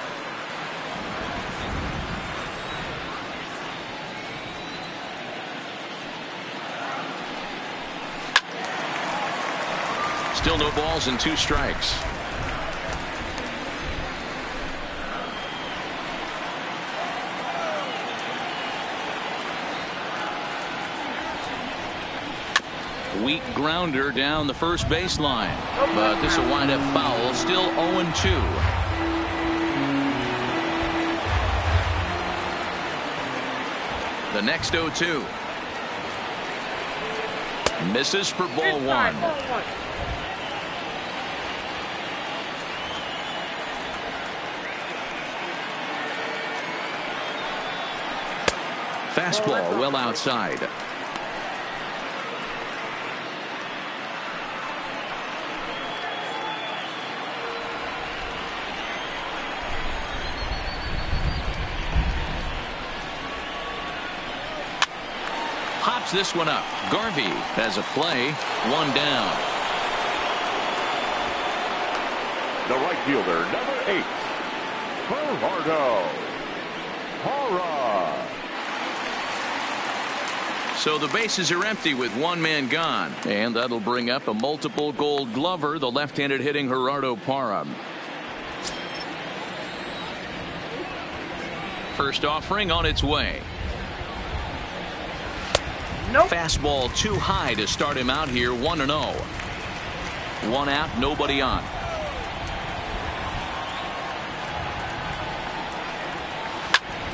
Still no balls and 2 strikes. Weak grounder down the first baseline, but this will wind up foul. Still 0-2. The next 0-2. Misses for ball Inside, one. ball one. Fastball well outside. Pops this one up. Garvey has a play. One down. The right fielder, number 8, Gerardo Parra. So the bases are empty with one man gone. And that'll bring up a multiple Gold Glover, the left-handed hitting Gerardo Parra. First offering on its way. Nope. Fastball too high to start him out here. 1-0. One out, nobody on.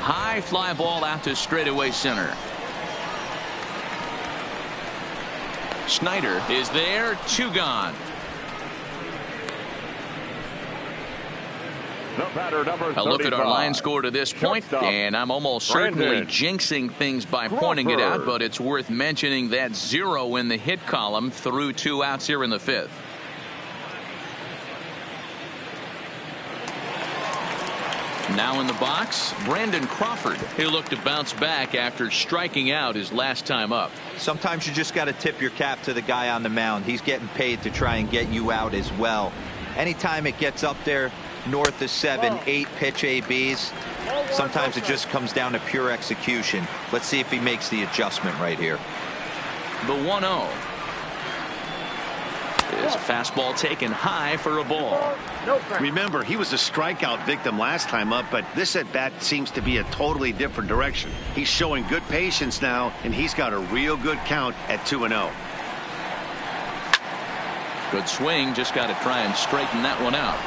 High fly ball out to straightaway center. Snyder is there. 2 gone. The batter, number 35. A look at our line score to this point, Shortstop, and I'm almost certainly Brandon jinxing things by pointing it out, Crawford. but it's worth mentioning that 0 in the hit column through 2 outs here in the 5th. Now in the box, Brandon Crawford. He looked to bounce back after striking out his last time up. Sometimes you just got to tip your cap to the guy on the mound. He's getting paid to try and get you out as well. Anytime it gets up there north of 7, 8 pitch ABs, sometimes it just comes down to pure execution. Let's see if he makes the adjustment right here. The 1-0 is fastball taken high for a ball. No strike. Remember, he was a strikeout victim last time up, but this at bat seems to be a totally different direction. He's showing good patience now, and he's got a real good count at 2-0. Good swing, just got to try and straighten that one out.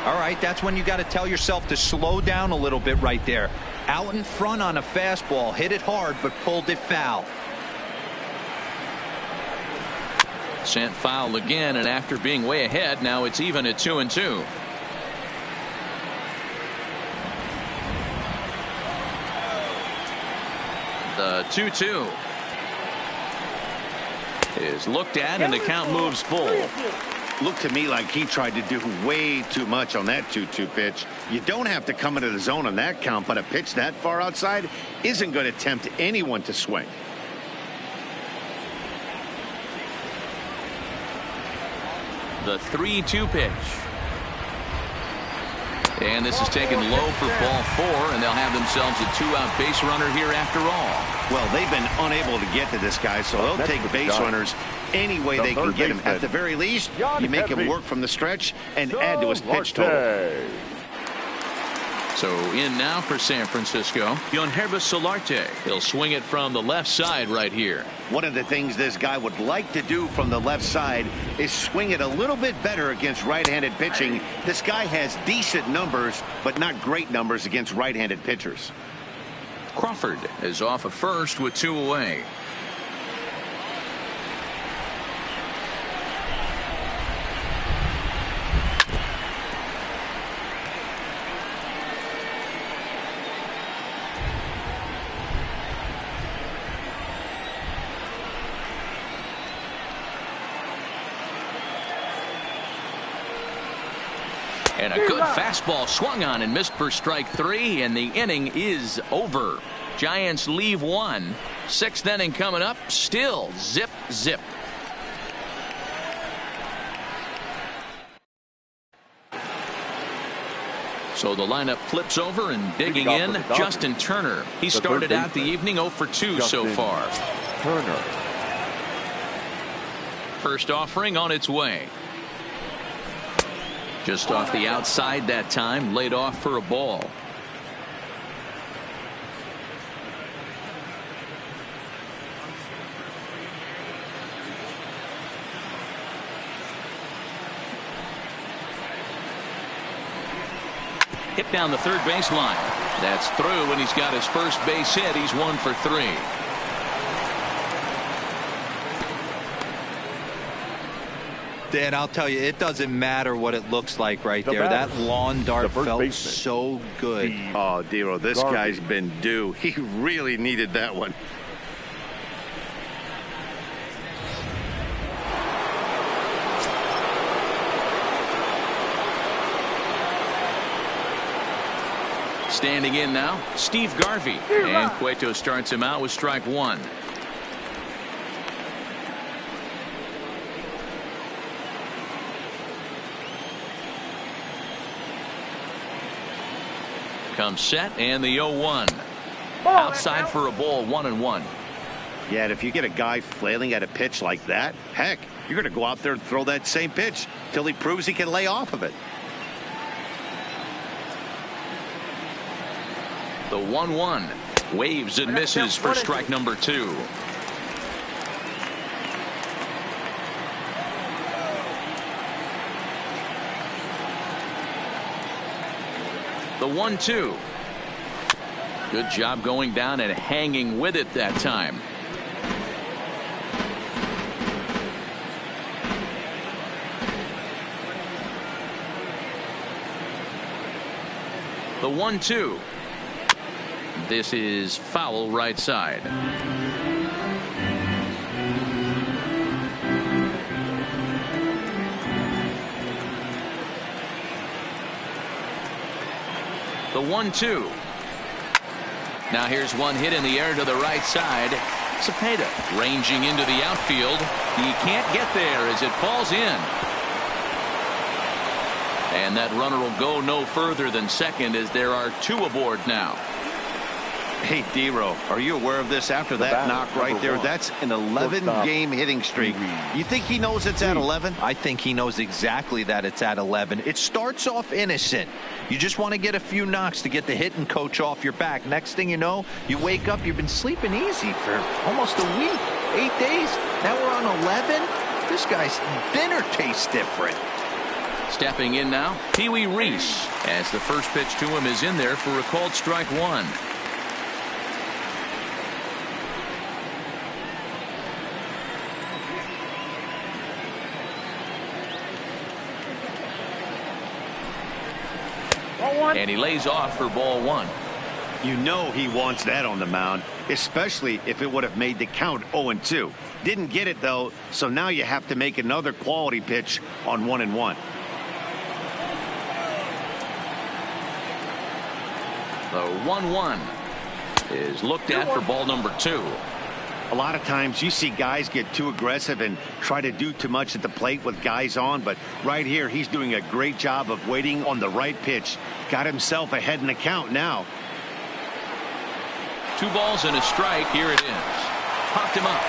All right, that's when you got to tell yourself to slow down a little bit right there. Out in front on a fastball, hit it hard, but pulled it foul. Sent foul again, and after being way ahead, now it's even at 2-2. The 2-2 is looked at, and the count moves full. Looked to me like he tried to do way too much on that 2-2 pitch. You don't have to come into the zone on that count, but a pitch that far outside isn't going to tempt anyone to swing. The 3-2 pitch. And this is taken low for ball 4, and they'll have themselves a 2-out base runner here after all. Well, they've been unable to get to this guy, so they'll take base runners any way they can get him. At the very least, you make him work from the stretch and add to his pitch total. So in now for San Francisco, Yangervis Solarte. He'll swing it from the left side right here. One of the things this guy would like to do from the left side is swing it a little bit better against right-handed pitching. This guy has decent numbers, but not great numbers against right-handed pitchers. Crawford is off at first with 2 away. And a good fastball swung on and missed for strike 3, and the inning is over. Giants leave 1. 6th inning coming up. Still zip, zip. So the lineup flips over, and digging in, Justin Turner. He started out the evening 0 for 2 so far. Turner. First offering on its way. Just off the outside that time, laid off for a ball. Hit down the third baseline. That's through, and he's got his first base hit. He's 1 for 3. Dan, I'll tell you, it doesn't matter what it looks like right there. batter, That lawn dart the first felt baseman, so good. Oh, Dero, this Garvey. guy's been due. He really needed that one. Standing in now, Steve Garvey. And Cueto starts him out with strike 1. Comes set, and the 0-1. Outside for a ball, 1-1. Yeah, and if you get a guy flailing at a pitch like that, heck, you're going to go out there and throw that same pitch till he proves he can lay off of it. The 1-1 waves and misses for strike number 2. The 1-2. Good job going down and hanging with it that time. The 1-2. This is foul right side. The 1-2. Now here's one hit in the air to the right side. Cepeda ranging into the outfield. He can't get there as it falls in. And that runner will go no further than second as there are 2 aboard now. Hey, Dero, are you aware of this after that knock right there? That's an 11-game hitting streak. You think he knows it's at 11? I think he knows exactly that it's at 11. It starts off innocent. You just want to get a few knocks to get the hitting coach off your back. Next thing you know, you wake up, you've been sleeping easy for almost a week, 8 days. Now we're on 11. This guy's dinner tastes different. Stepping in now, Pee Wee Reese, as the first pitch to him is in there for a called strike 1. And he lays off for ball 1. You know he wants that on the mound, especially if it would have made the count 0-2. Didn't get it, though, so now you have to make another quality pitch on 1-1. The 1-1 is looked at for ball number 2. A lot of times you see guys get too aggressive and try to do too much at the plate with guys on, but right here he's doing a great job of waiting on the right pitch. Got himself ahead in the count now. 2 balls and a strike. Here it is. Popped him up.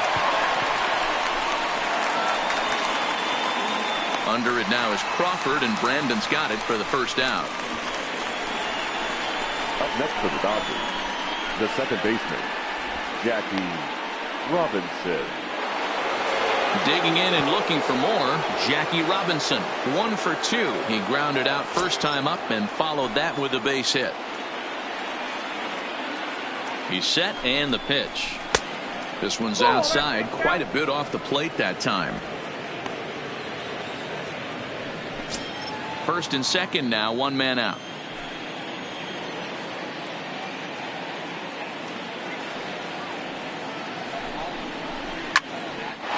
Under it now is Crawford, and Brandon's got it for the first out. Up next for the Dodgers, the second baseman, Jackie Robinson. Digging in and looking for more, Jackie Robinson. 1 for 2. He grounded out first time up and followed that with a base hit. He's set, and the pitch. This one's outside, quite a bit off the plate that time. First and second now, 1 man out.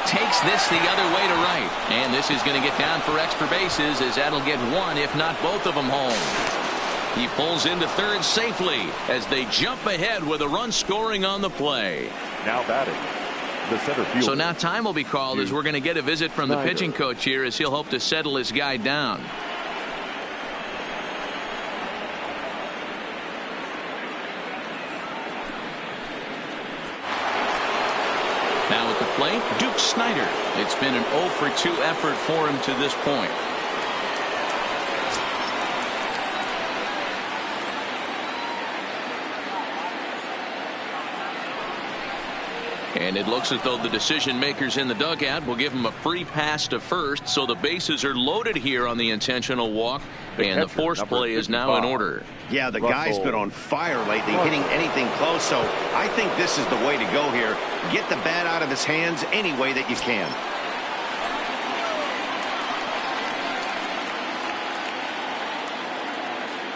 Takes this the other way to right, and this is going to get down for extra bases as that'll get 1 if not both of them home. He pulls into third safely as they jump ahead with a run scoring on the play. Now batting, the center fielder. So now time will be called as we're going to get a visit from the pitching coach here as he'll hope to settle his guy down. Now at the plate, Duke Snider. It's been an 0 for 2 effort for him to this point. And it looks as though the decision makers in the dugout will give him a free pass to first, so the bases are loaded here on the intentional walk, and the force play is now in order. Yeah, the guy's been on fire lately, hitting anything close, so I think this is the way to go here. Get the bat out of his hands any way that you can.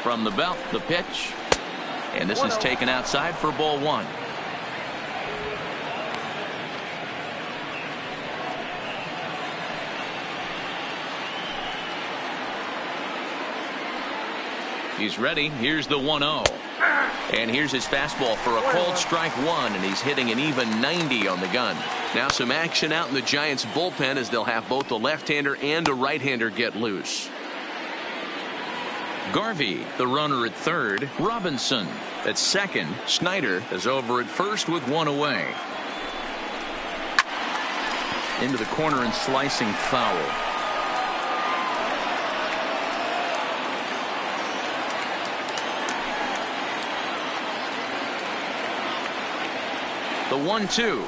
From the belt, the pitch, and this is taken outside for ball one. He's ready. Here's the 1-0. And here's his fastball for a called strike one, and he's hitting an even 90 on the gun. Now some action out in the Giants bullpen as they'll have both a left-hander and a right-hander get loose. Garvey, the runner at third. Robinson at second. Snyder is over at first with one away. Into the corner and slicing foul. The 1-2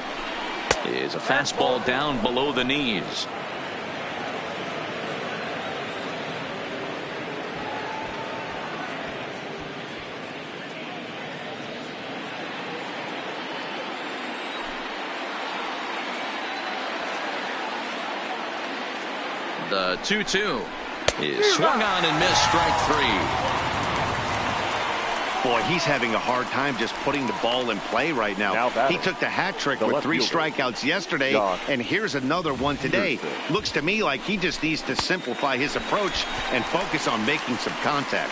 is a fastball down below the knees. The 2-2 is swung on and missed, strike three. Boy, he's having a hard time just putting the ball in play right now. He took the hat trick with 3 strikeouts yesterday, and here's another one today. Looks to me like he just needs to simplify his approach and focus on making some contact.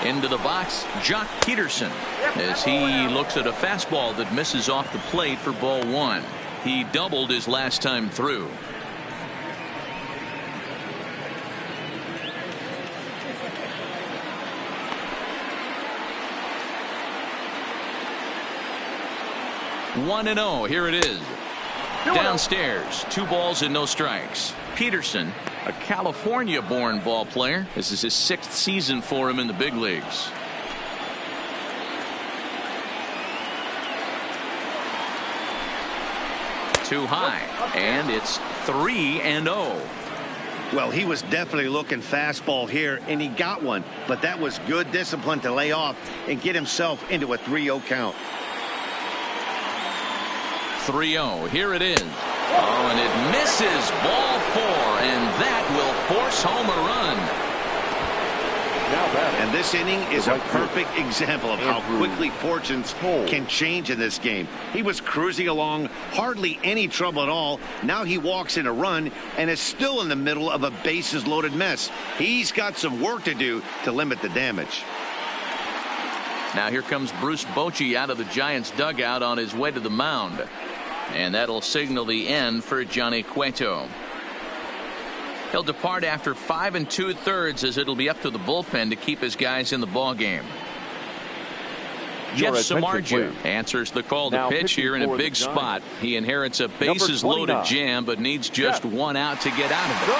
Into the box, Jock Peterson, as he looks at a fastball that misses off the plate for ball one. He doubled his last time through. One and 0. Here it is. Downstairs, 2 balls and no strikes. Peterson, a California-born ball player. This is his 6th season for him in the big leagues. Too high, and it's 3-0. Well, he was definitely looking fastball here, and he got one, but that was good discipline to lay off and get himself into a 3-0 count. 3-0. Here it is. Oh, and it misses. Ball 4, and that will force home a run. And this inning is a perfect example of how quickly fortunes can change in this game. He was cruising along, hardly any trouble at all. Now he walks in a run and is still in the middle of a bases loaded mess. He's got some work to do to limit the damage. Now here comes Bruce Bochy out of the Giants dugout on his way to the mound. And that'll signal the end for Johnny Cueto. He'll depart after 5 2/3 as it'll be up to the bullpen to keep his guys in the ball game. Jeff Samardzija answers the call to pitch here in a big spot. He inherits a bases loaded jam, but needs just one out to get out of it.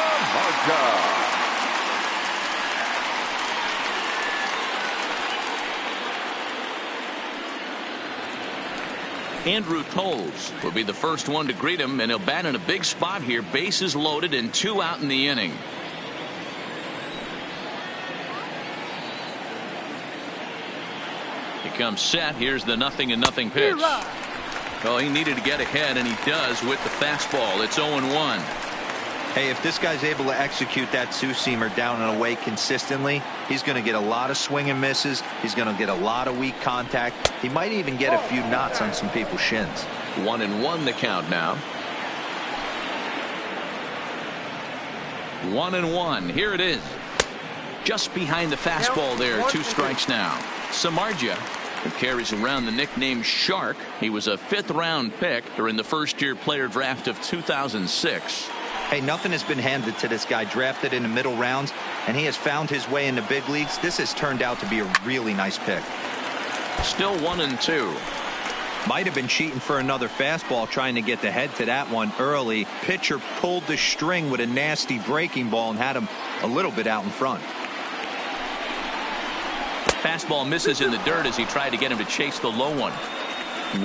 Andrew Toles will be the first one to greet him, and he'll bat in a big spot here. Bases loaded and 2 out in the inning. He comes set. Here's the 0-0 pitch. Oh, he needed to get ahead, and he does with the fastball. It's 0-1. Hey, if this guy's able to execute that two-seamer down and away consistently, he's going to get a lot of swing and misses. He's going to get a lot of weak contact. He might even get a few knots on some people's shins. 1-1 the count now. 1-1. Here it is. Just behind the fastball there. 2 strikes now. Samardzija, who carries around the nickname Shark. He was a 5th-round pick during the first-year player draft of 2006. Hey, nothing has been handed to this guy. Drafted in the middle rounds, and he has found his way in the big leagues. This has turned out to be a really nice pick. Still 1-2. Might have been cheating for another fastball, trying to get the head to that one early. Pitcher pulled the string with a nasty breaking ball and had him a little bit out in front. Fastball misses in the dirt as he tried to get him to chase the low one.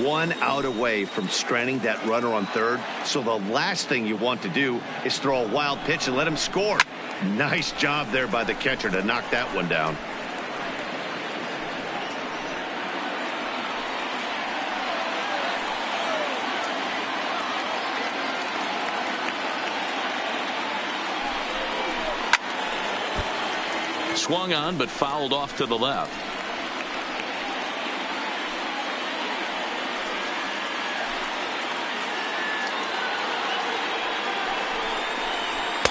1 out away from stranding that runner on third. So the last thing you want to do is throw a wild pitch and let him score. Nice job there by the catcher to knock that one down. Swung on but fouled off to the left.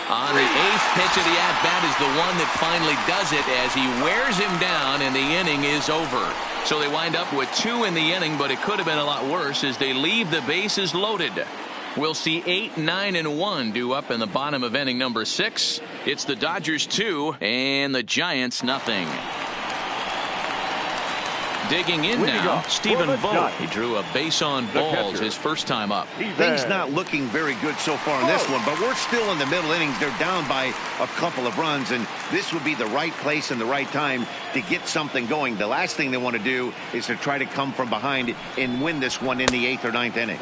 On the 8th pitch of the at-bat is the one that finally does it as he wears him down and the inning is over. So they wind up with 2 in the inning, but it could have been a lot worse as they leave the bases loaded. We'll see 8, 9, and 1 due up in the bottom of inning number 6. It's the Dodgers 2 and the Giants nothing. Digging in now, Stephen Vogt. He drew a base on balls his first time up. Things not looking very good so far in this one, but we're still in the middle innings. They're down by a couple of runs, and this would be the right place and the right time to get something going. The last thing they want to do is to try to come from behind and win this one in the 8th or 9th inning.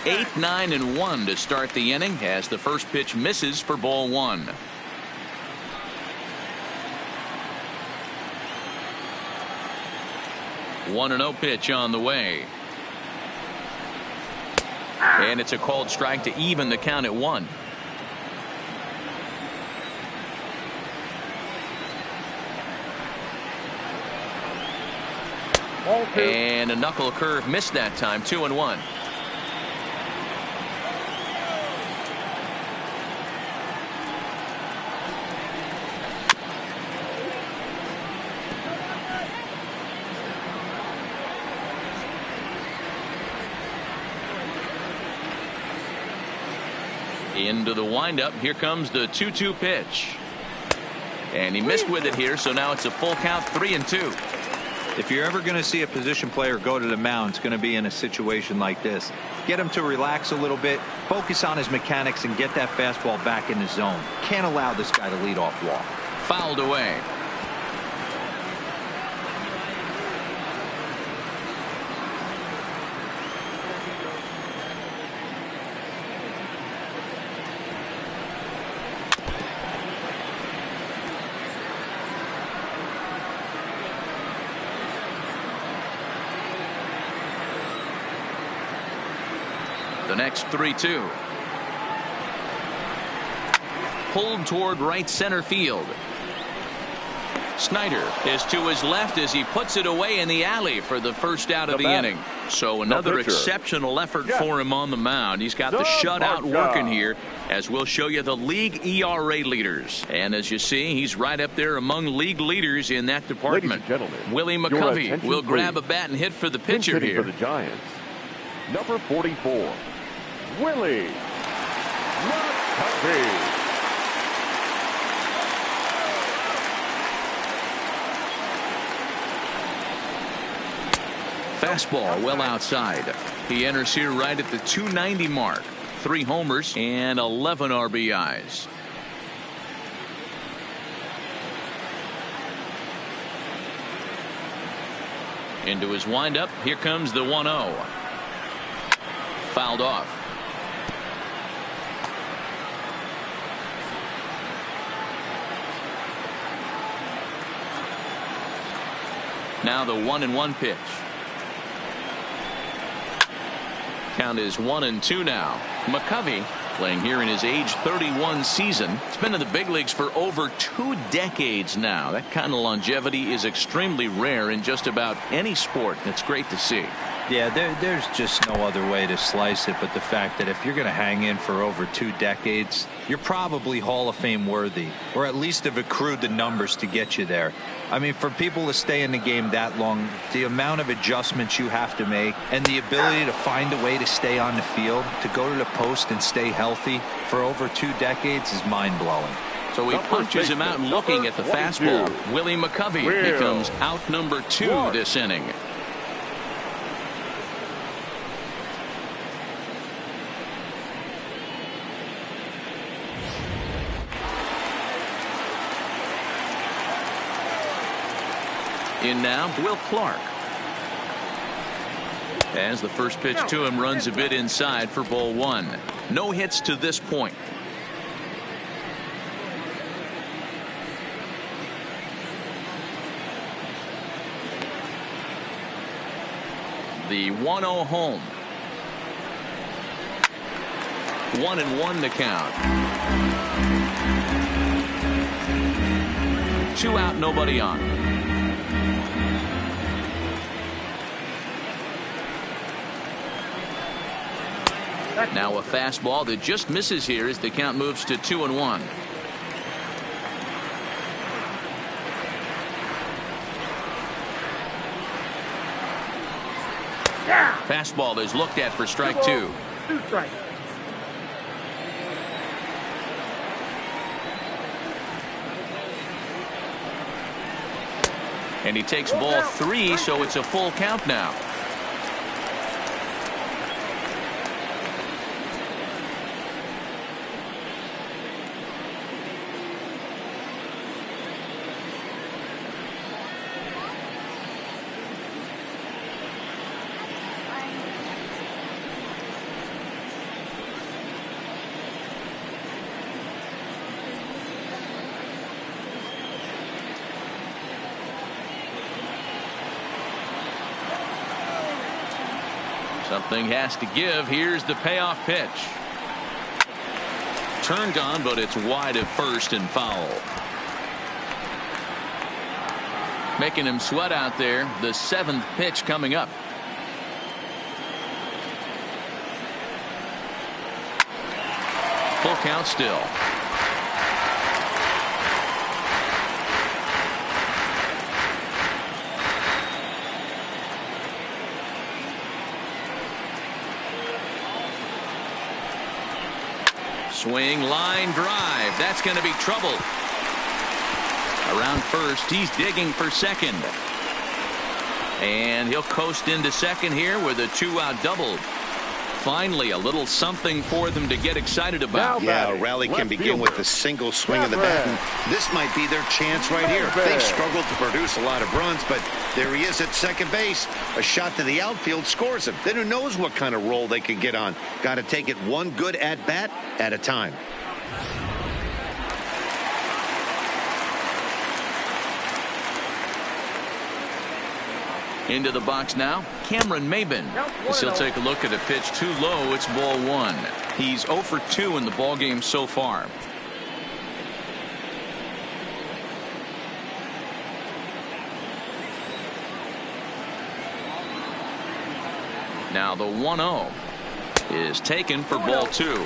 8, 9, and 1 to start the inning as the first pitch misses for ball 1. One and 0 pitch on the way. And it's a called strike to even the count at 1. And a knuckle curve missed that time. 2-1. Into the windup. Here comes the 2-2 pitch. And he missed with it here, so now it's a full count, 3-2. If you're ever going to see a position player go to the mound, it's going to be in a situation like this. Get him to relax a little bit, focus on his mechanics, and get that fastball back in the zone. Can't allow this guy to lead off walk. Fouled away. The next 3-2. Pulled toward right center field. Snyder is to his left as he puts it away in the alley for the first out of the inning. So another exceptional effort for him on the mound. He's got the shutout working here, as we'll show you the league ERA leaders. And as you see, he's right up there among league leaders in that department. Willie McCovey will grab a bat and hit for the pitcher here. For the Giants, number 44, Willie McCovey. Fastball well outside. He enters here right at the 290 mark. 3 homers and 11 RBIs. Into his windup. Here comes the 1-0. Fouled off. Now the 1-1 pitch. Count is 1-2 now. McCovey, playing here in his age 31 season. He's been in the big leagues for over 2 decades now. That kind of longevity is extremely rare in just about any sport. It's great to see. Yeah, there's just no other way to slice it but the fact that if you're going to hang in for over 2 decades, you're probably Hall of Fame worthy, or at least have accrued the numbers to get you there. I mean, for people to stay in the game that long, the amount of adjustments you have to make and the ability to find a way to stay on the field, to go to the post and stay healthy for over 2 decades is mind-blowing. So he punches him out looking at the fastball. Willie McCovey becomes out number 2 this inning. In now, Will Clark. As the first pitch to him runs a bit inside for ball one. No hits to this point. The 1-0 home. 1-1 to count. 2 out, nobody on. Now a fastball that just misses here as the count moves to 2-1. Fastball is looked at for strike 2. 2 strikes. And he takes ball 3, so it's a full count now. Something has to give. Here's the payoff pitch. Turned on, but it's wide at first and foul. Making him sweat out there. The 7th pitch coming up. Full count still. Swing, line drive. That's going to be trouble. Around first, he's digging for second. And he'll coast into second here with a 2-out double. Finally, a little something for them to get excited about. Yeah, a rally can begin with a single swing of the bat. And this might be their chance right here. They struggled to produce a lot of runs, but there he is at second base. A shot to the outfield scores him. Then who knows what kind of role they can get on. Got to take it one good at-bat at a time. Into the box now, Cameron Maybin. As he'll take a look at a pitch too low. It's ball 1. He's 0 for 2 in the ball game so far. Now the 1-0 is taken for ball 2.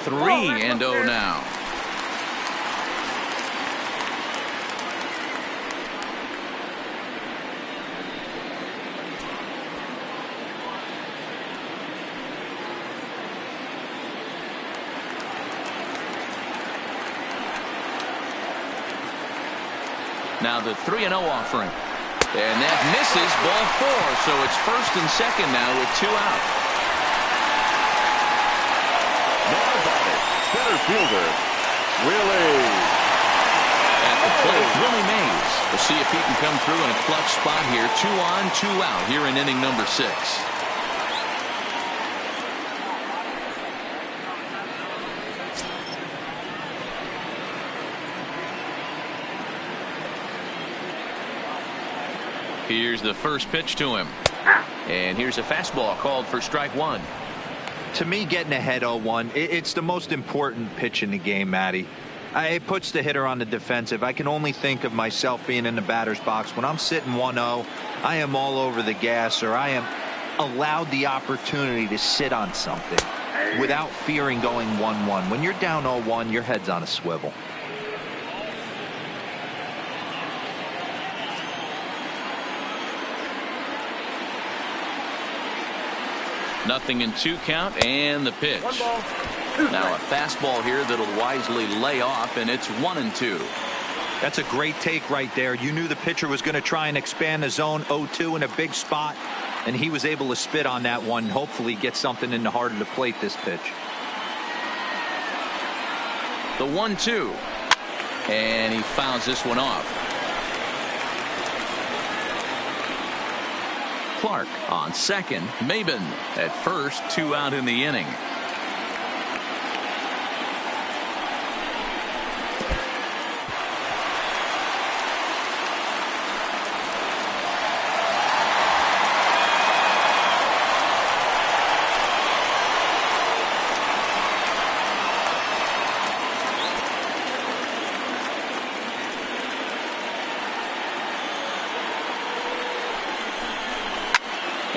Three and 0 now. Now the 3-0 offering. And that misses ball 4. So it's first and second now with 2 out. Center fielder, Willie. At the plate, Willie Mays. We'll see if he can come through in a clutch spot here. 2 on, 2 out here in inning number 6. Here's the first pitch to him. And here's a fastball called for strike 1. To me, getting ahead 0-1, it's the most important pitch in the game, Matty. It puts the hitter on the defensive. I can only think of myself being in the batter's box. When I'm sitting 1-0, I am all over the gas, or I am allowed the opportunity to sit on something without fearing going 1-1. When you're down 0-1, your head's on a swivel. Nothing in 2 count, and the pitch. Now a fastball here that'll wisely lay off, and it's 1-2. That's a great take right there. You knew the pitcher was going to try and expand the zone. 0-2 in a big spot. and he was able to spit on that one, hopefully get something in the heart of the plate this pitch. The 1-2. And he fouls this one off. Clark on second. Maben at first. 2 out in the inning.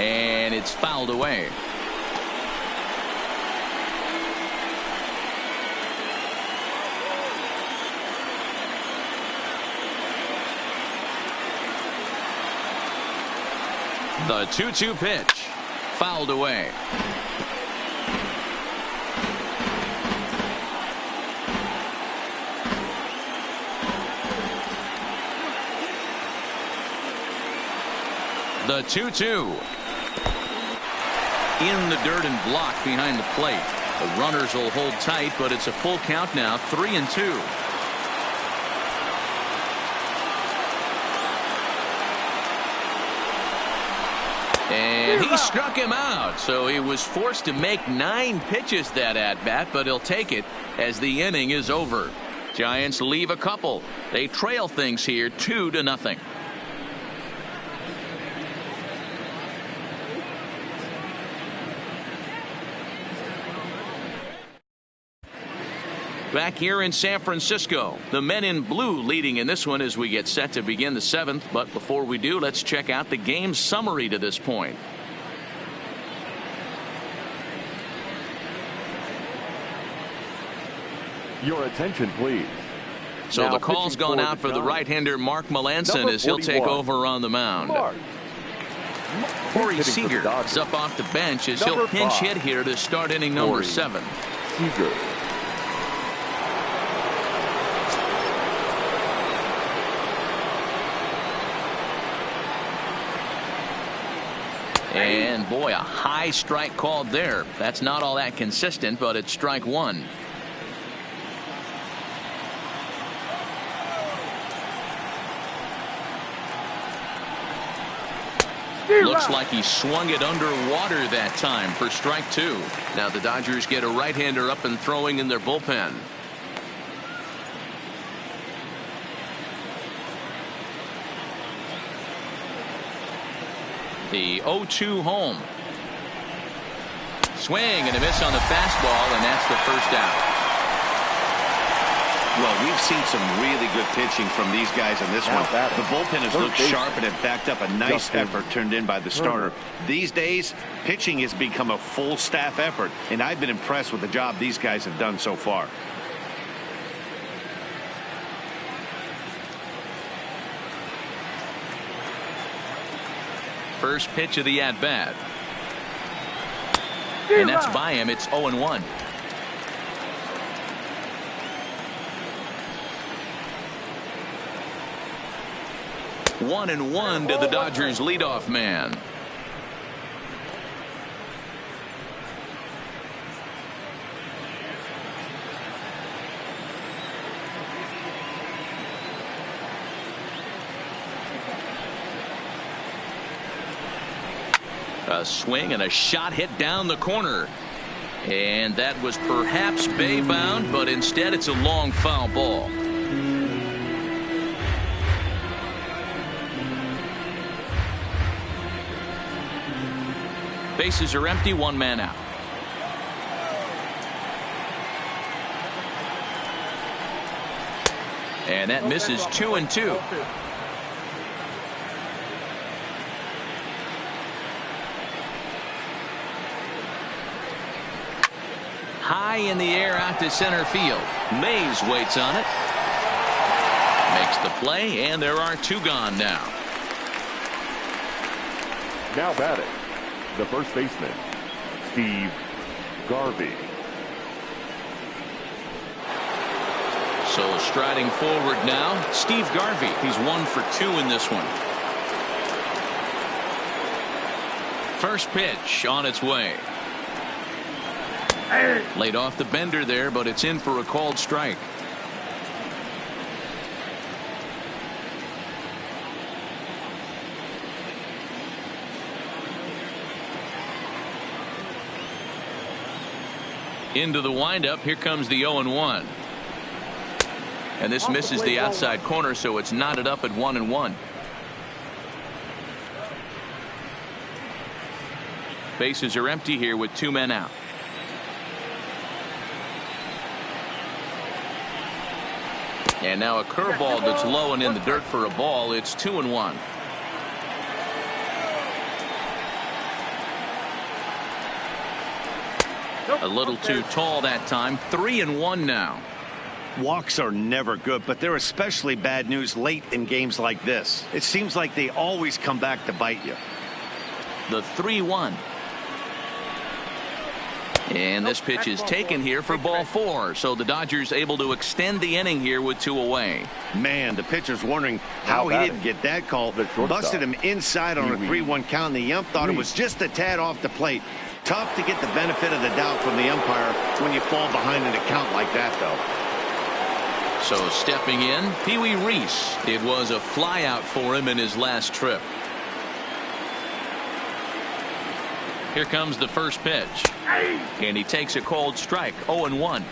And it's fouled away. The 2-2 pitch. Fouled away. The 2-2. In the dirt and blocked behind the plate. The runners will hold tight, but it's a full count now. 3-2. And he struck him out, so he was forced to make 9 pitches that at bat, but he'll take it as the inning is over. Giants leave a couple. They trail things here 2-0. Back here in San Francisco, the men in blue leading in this one as we get set to begin the 7th. But before we do, let's check out the game summary to this point. Your attention, please. So now the call's gone out for the right-hander Mark Melancon as he'll take over on the mound. Corey Seager is up off the bench as he'll pinch hit here to start inning number 7. Seager. And boy, a high strike called there. That's not all that consistent, but it's strike 1. Looks like he swung it underwater that time for strike 2. Now the Dodgers get a right-hander up and throwing in their bullpen. The 0-2 home. Swing and a miss on the fastball, and that's the first out. Well, we've seen some really good pitching from these guys on this one. The bullpen has looked sharp and have backed up a nice effort turned in by the starter. These days, pitching has become a full staff effort, and I've been impressed with the job these guys have done so far. First pitch of the at-bat. And that's by him. It's 0-1. One and one to the Dodgers leadoff man. A swing and a shot hit down the corner. And that was perhaps bay bound, but instead it's a long foul ball. Bases are empty, 1 man out. And that misses 2-2. High in the air out to center field. Mays waits on it. Makes the play, and there are 2 gone now. Now batting, the first baseman, Steve Garvey. So striding forward now, Steve Garvey. He's 1 for 2 in this one. First pitch on its way. Laid off the bender there, but it's in for a called strike. Into the windup. Here comes the 0-1. And this misses the outside corner, so it's knotted up at 1-1. Bases are empty here with 2 men out. And now a curveball that's low and in the dirt for a ball. It's 2-1. A little too tall that time. 3-1 now. Walks are never good, but they're especially bad news late in games like this. It seems like they always come back to bite you. The 3-1. And this pitch is taken here for ball 4. So the Dodgers able to extend the inning here with 2 away. Man, the pitcher's wondering how he didn't get that call. Busted him inside on a 3-1 count. And the ump thought it was just a tad off the plate. Tough to get the benefit of the doubt from the umpire when you fall behind in a count like that, though. So stepping in, Pee Wee Reese. It was a flyout for him in his last trip. Here comes the first pitch. And he takes a cold strike. 0-1.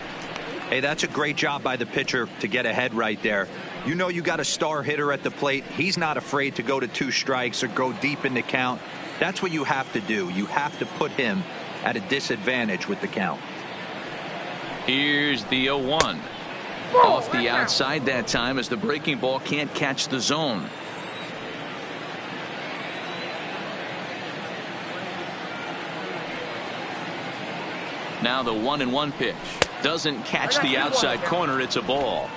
Hey, that's a great job by the pitcher to get ahead right there. You know you got a star hitter at the plate. He's not afraid to go to 2 strikes or go deep in the count. That's what you have to do. You have to put him at a disadvantage with the count. Here's the 0-1. Off the outside that time as the breaking ball can't catch the zone. Now the 1-1 pitch. Doesn't catch the outside corner. It's a ball.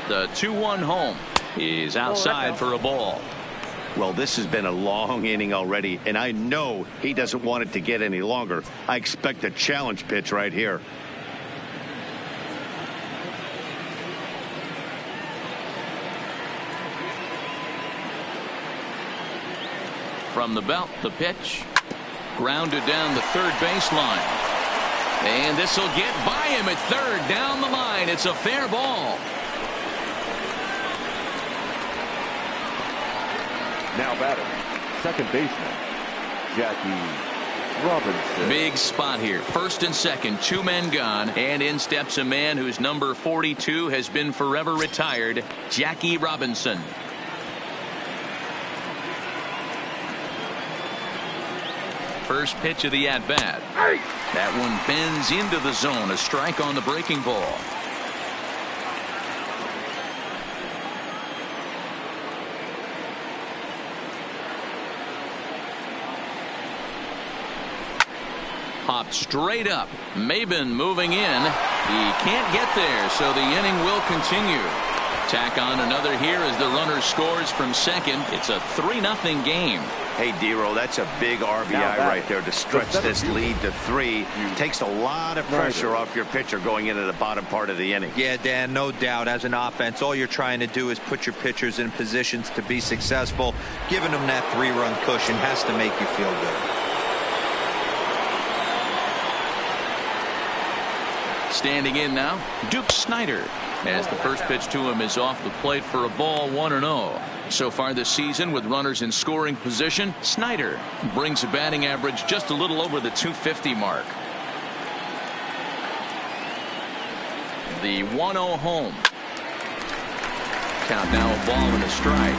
The 2-1 home is outside for a ball. Well, this has been a long inning already, and I know he doesn't want it to get any longer. I expect a challenge pitch right here. From the belt, the pitch. Grounded down the third baseline. And this will get by him at third down the line. It's a fair ball. Now batting, second baseman, Jackie Robinson. Big spot here. First and second, 2 men gone. And in steps a man whose number 42 has been forever retired, Jackie Robinson. First pitch of the at-bat. That one bends into the zone. A strike on the breaking ball. Popped straight up. Maben moving in. He can't get there, so the inning will continue. Tack on another here as the runner scores from second. It's a 3-0 game. Hey, Dero, that's a big RBI right there to stretch this lead to 3. Takes a lot of pressure off your pitcher going into the bottom part of the inning. Yeah, Dan, no doubt. As an offense, all you're trying to do is put your pitchers in positions to be successful. Giving them that 3-run cushion has to make you feel good. Standing in now, Duke Snider, as the first pitch to him is off the plate for a ball. 1-0. So far this season with runners in scoring position, Snider brings a batting average just a little over the 250 mark. The 1-0 home. Count now a ball and a strike.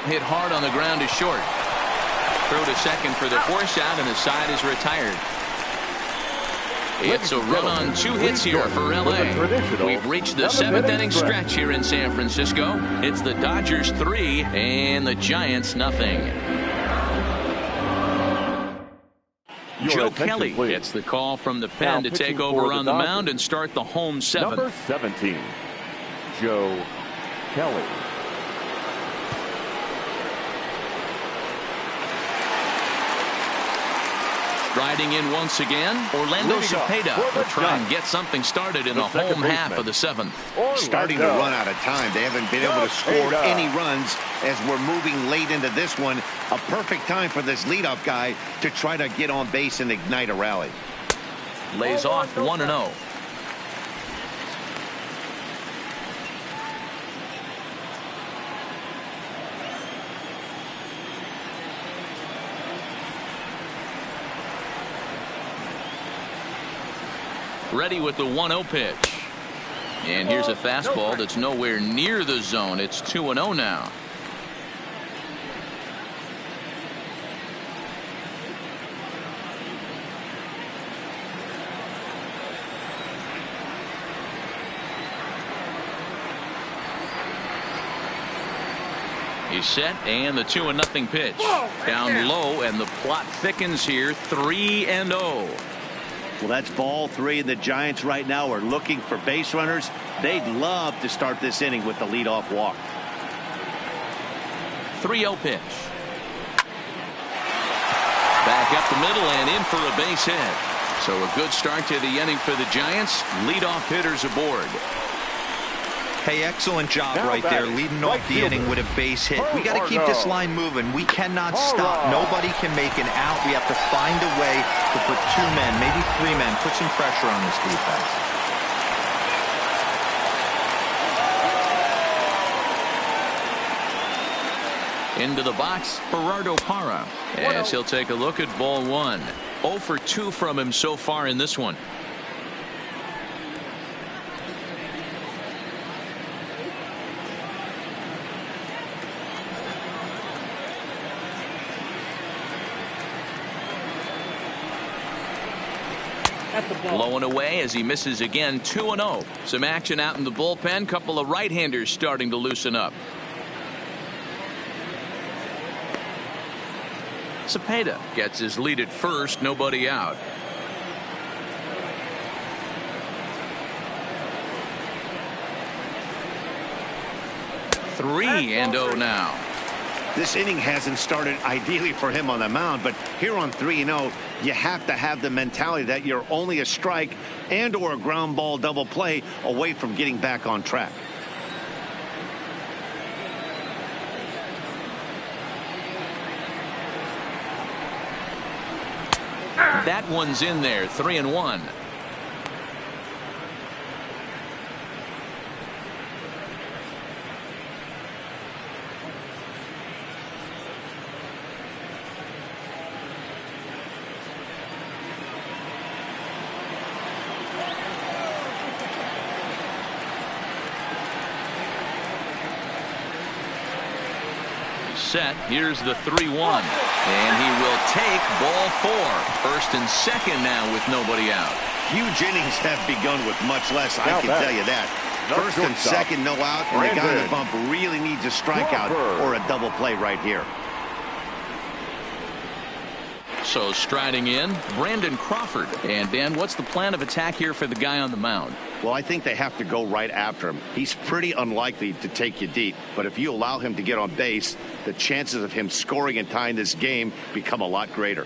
Hit hard on the ground is short. Throw to second for the force out, and the side is retired. It's a run on 2 hits here for LA. We've reached the 7th inning stretch here in San Francisco. It's the Dodgers 3 and the Giants nothing. Joe Kelly gets the call from the pen to take over on the mound and start the home 7th. Number 17, Joe Kelly. Striding in once again, Orlando Cepeda will try and get something started in the home half of the 7th. Starting to run out of time. They haven't been able to score any runs as we're moving late into this one. A perfect time for this leadoff guy to try to get on base and ignite a rally. Lays off 1-0. Ready with the 1-0 pitch. And here's a fastball that's nowhere near the zone. It's 2-0 now. He's set, and the 2-0 pitch. Down low, and the plot thickens here. 3-0. Well, that's ball 3, and the Giants right now are looking for base runners. They'd love to start this inning with the leadoff walk. 3-0 pitch. Back up the middle and in for a base hit. So a good start to the inning for the Giants. Leadoff hitters aboard. Hey, excellent job right there, leading off the inning with a base hit. We got to keep this line moving. We cannot stop. Nobody can make an out. We have to find a way to put 2 men, maybe 3 men, put some pressure on this defense. Into the box, Gerardo Parra, as he'll take a look at ball 1. 0 for 2 from him so far in this one. Blowing away as he misses again. 2-0. Some action out in the bullpen. Couple of right-handers starting to loosen up. Cepeda gets his lead at first. Nobody out. Three and 0 now. This inning hasn't started ideally for him on the mound, but here on 3-0, you have to have the mentality that you're only a strike and or a ground ball double play away from getting back on track. That one's in there. 3-1. Set. Here's the 3-1, and he will take ball 4. First and second now with nobody out. Huge innings have begun with much less. I can tell you that. First and second, no out, and the guy in the bump really needs a strikeout or a double play right here. So striding in, Brandon Crawford. And Dan, what's the plan of attack here for the guy on the mound? Well, I think they have to go right after him. He's pretty unlikely to take you deep, but if you allow him to get on base, the chances of him scoring and tying this game become a lot greater.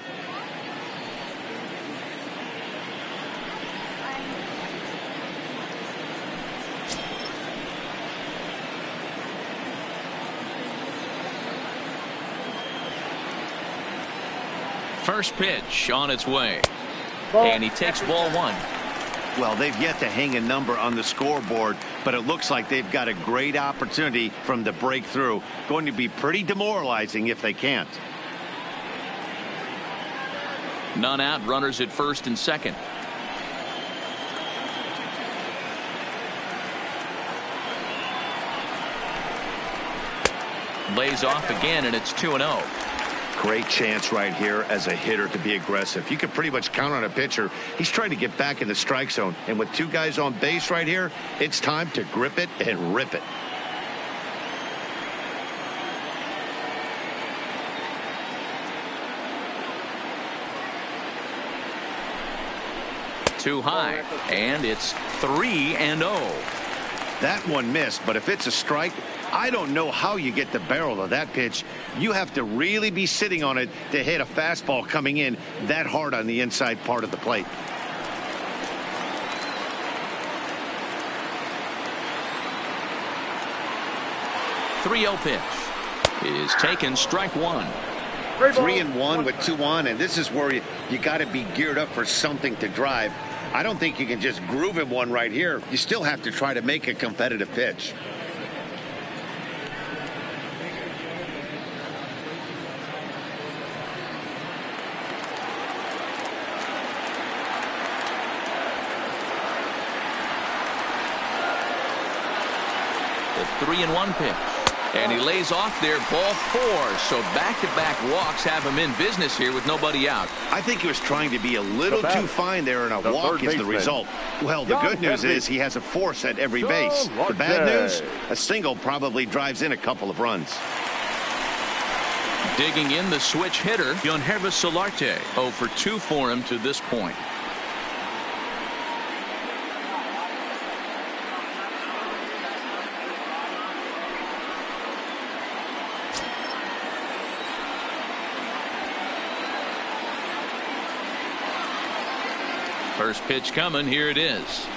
First pitch on its way. And he takes ball 1. Well, they've yet to hang a number on the scoreboard, but it looks like they've got a great opportunity from the breakthrough. Going to be pretty demoralizing if they can't. None out, runners at first and second. Lays off again, and it's 2-0. Great chance right here as a hitter to be aggressive. You can pretty much count on a pitcher. He's trying to get back in the strike zone. And with 2 guys on base right here, it's time to grip it and rip it. Too high, and it's 3-0. That one missed, but if it's a strike, I don't know how you get the barrel of that pitch. You have to really be sitting on it to hit a fastball coming in that hard on the inside part of the plate. .30 pitch is taken, strike one. 3-1 with 2 on, and this is where you got to be geared up for something to drive. I don't think you can just groove him one right here. You still have to try to make a competitive pitch. The 3-1 pitch. And he lays off there, ball 4. So back-to-back walks have him in business here with nobody out. I think he was trying to be a little too fine there, and a walk is the result. Well, the good news is he has a force at every base. The bad news, a single probably drives in a couple of runs. Digging in the switch hitter, Yangervis Solarte. 0 for 2 for him to this point. First pitch coming. Here it is.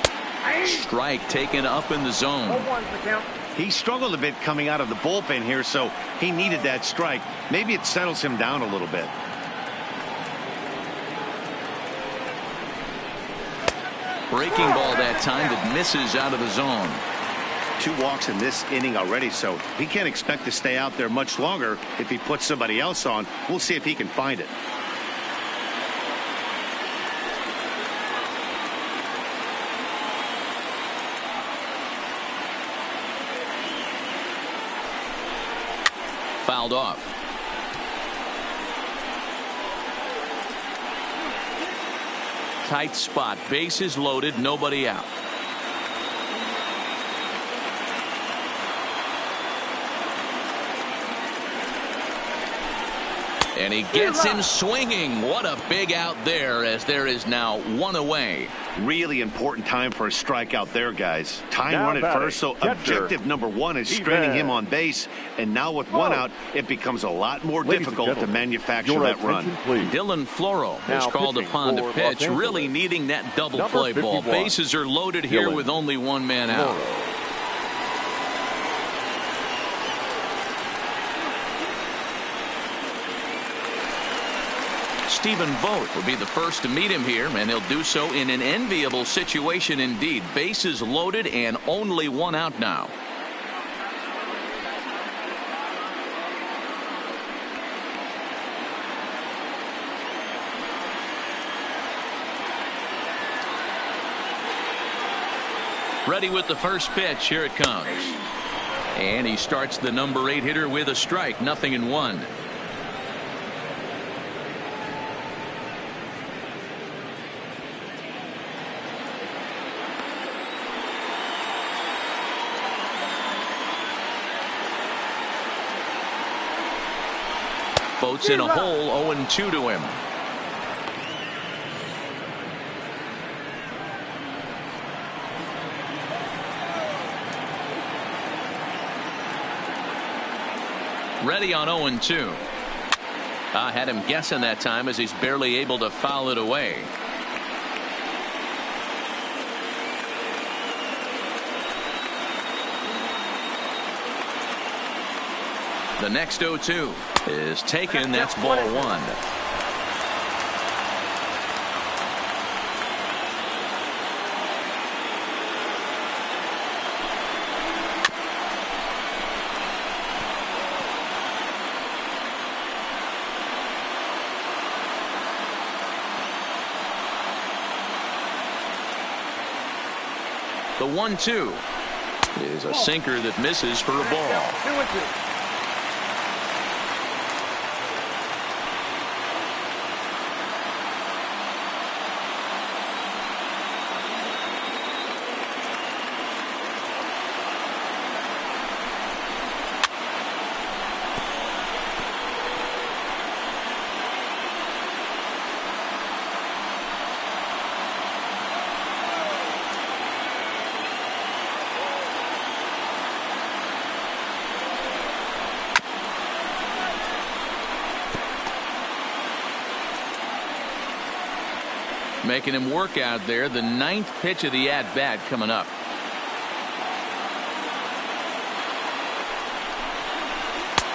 Strike taken up in the zone. He struggled a bit coming out of the bullpen here, so he needed that strike. Maybe it settles him down a little bit. Breaking ball that time that misses out of the zone. 2 walks in this inning already, so he can't expect to stay out there much longer if he puts somebody else on. We'll see if he can find it. Fouled off. Tight spot. Bases loaded. Nobody out. And he gets him swinging. What a big out there, as there is now 1 away. Really important time for a strikeout there, guys. Time Now run at batting, first, so catcher. objective number 1 is straining him on base. And now with 1 out, it becomes a lot more Ladies and difficult to gentlemen, manufacture your that run. attention, please. Dylan Floro is Now called pitching upon to for pitch, Los really Angeles. needing that double Number play ball. 51, Bases are loaded here Dylan with only 1 man out. Floro. Stephen Vogt will be the first to meet him here, and he'll do so in an enviable situation indeed. Bases loaded and only 1 out now. Ready with the first pitch. Here it comes. And he starts the number 8 hitter with a strike. 0-1. Boats in a hole. 0-2 to him. Ready on 0-2. I had him guessing that time, as he's barely able to foul it away. The next 0-2 is taken. That's ball 1. The 1-2 is a sinker that misses for a ball. 2-2. Making him work out there. The 9th pitch of the at-bat coming up.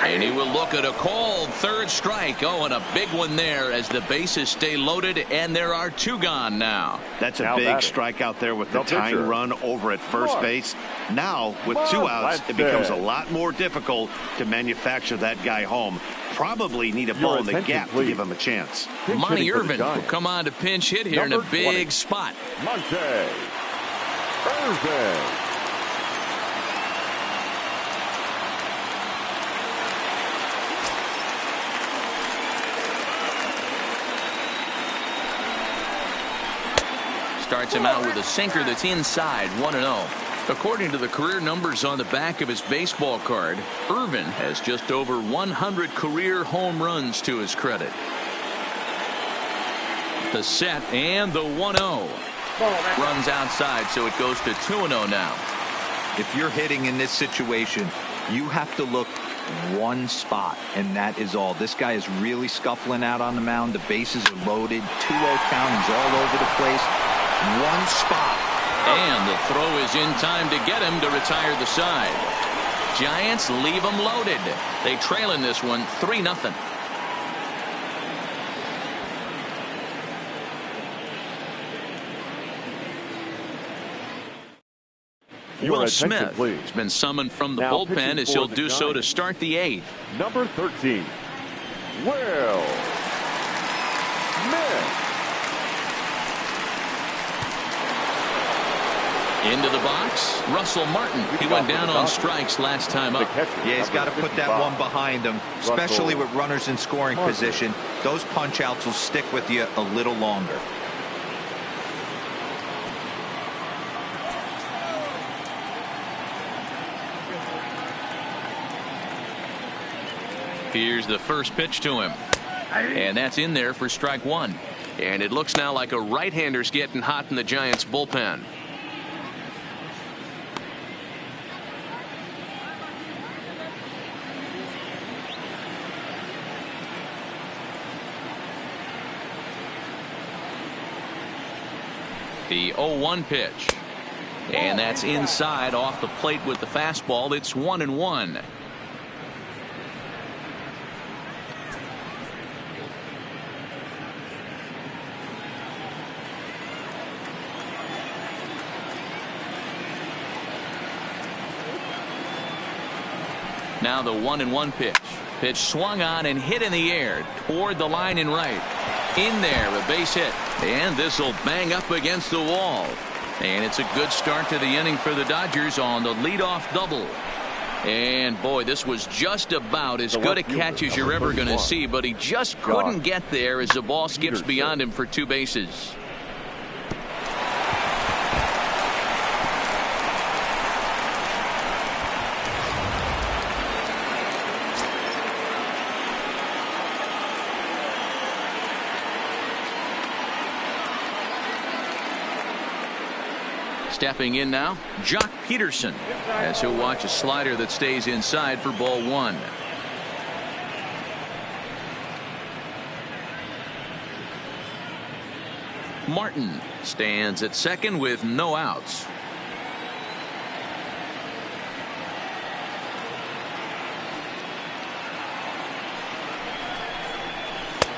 And he will look at a called third strike. Oh, and a big one there as the bases stay loaded, and there are 2 gone now. That's a big strike out there with the tying run over at first base. Now, with 2 outs, it becomes a lot more difficult to manufacture that guy home. Probably need a ball in the gap to give him a chance. Monty Irvin will come on to pinch hit here in a big spot. Monty Irvin. Starts him out with a sinker that's inside, 1-0. According to the career numbers on the back of his baseball card, Irvin has just over 100 career home runs to his credit. The set and the 1-0. Runs outside, so it goes to 2-0 now. If you're hitting in this situation, you have to look one spot, and that is all. This guy is really scuffling out on the mound. The bases are loaded. 2-0 count. He's all over the place. One spot. And the throw is in time to get him to retire the side. Giants leave him loaded. They trail in this one 3-0. Will Smith has been summoned from the bullpen as he'll do so to start the 8th. Number 13, Will Smith. Into the box, Russell Martin. He went down on strikes last time up. Yeah, he's got to put that one behind him, especially with runners in scoring position. Those punch outs will stick with you a little longer. Here's the first pitch to him. And that's in there for strike 1. And it looks now like a right-hander's getting hot in the Giants bullpen. The 0-1 pitch. And that's inside off the plate with the fastball. It's 1-1. Now the 1-1 pitch. Pitch swung on and hit in the air toward the line and right. In there, a base hit. And this will bang up against the wall. And it's a good start to the inning for the Dodgers on the leadoff double. And boy, this was just about as good a catch as you're ever going to see, but he just couldn't get there as the ball skips beyond him for 2 bases. Stepping in now, Jock Peterson, as he'll watch a slider that stays inside for ball 1. Martin stands at second with no outs.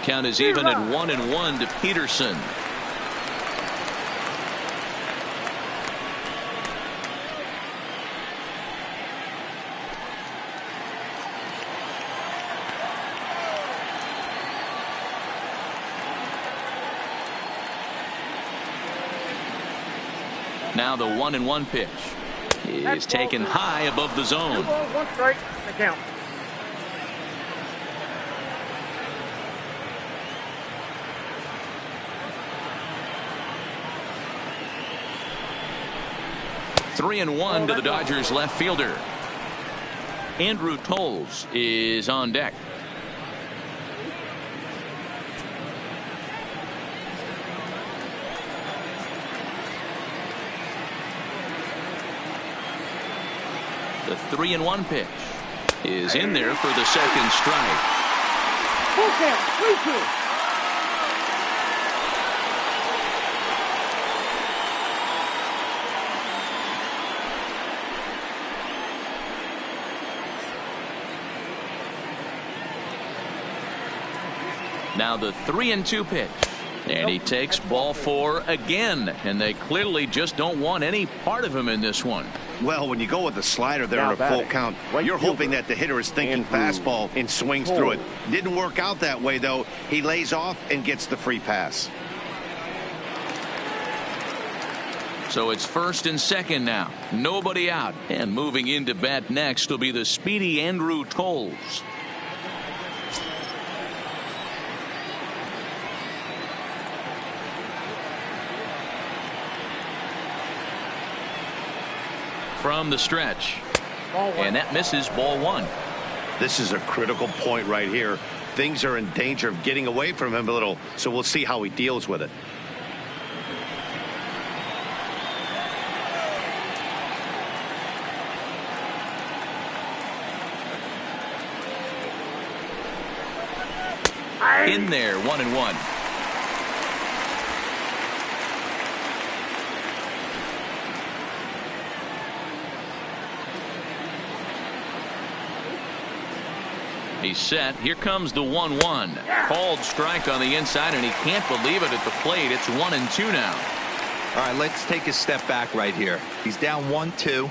Count is even at 1-1 to Peterson. Now the 1-1 pitch is taken high above the zone. 2 balls, 1 strike, the count. Three and 1 to the Dodgers left fielder. Andrew Toles is on deck. The 3-1 pitch is in there for the second strike. Full count, 3-2. Now the 3-2 pitch. And he takes ball 4 again. And they clearly just don't want any part of him in this one. Well, when you go with a slider there Now in a full batting, count, right you're fielder, hoping that the hitter is thinking Andrew fastball and swings Cole. through it. Didn't work out that way, though. He lays off and gets the free pass. So it's first and second now. Nobody out. And moving into bat next will be the speedy Andrew Toles. From the stretch. And that misses ball 1. This is a critical point right here. Things are in danger of getting away from him a little, so we'll see how he deals with it. In there, 1-1. He's set. Here comes the 1-1. Called strike on the inside, and he can't believe it at the plate. It's 1-2 now. All right, let's take a step back right here. He's down 1-2,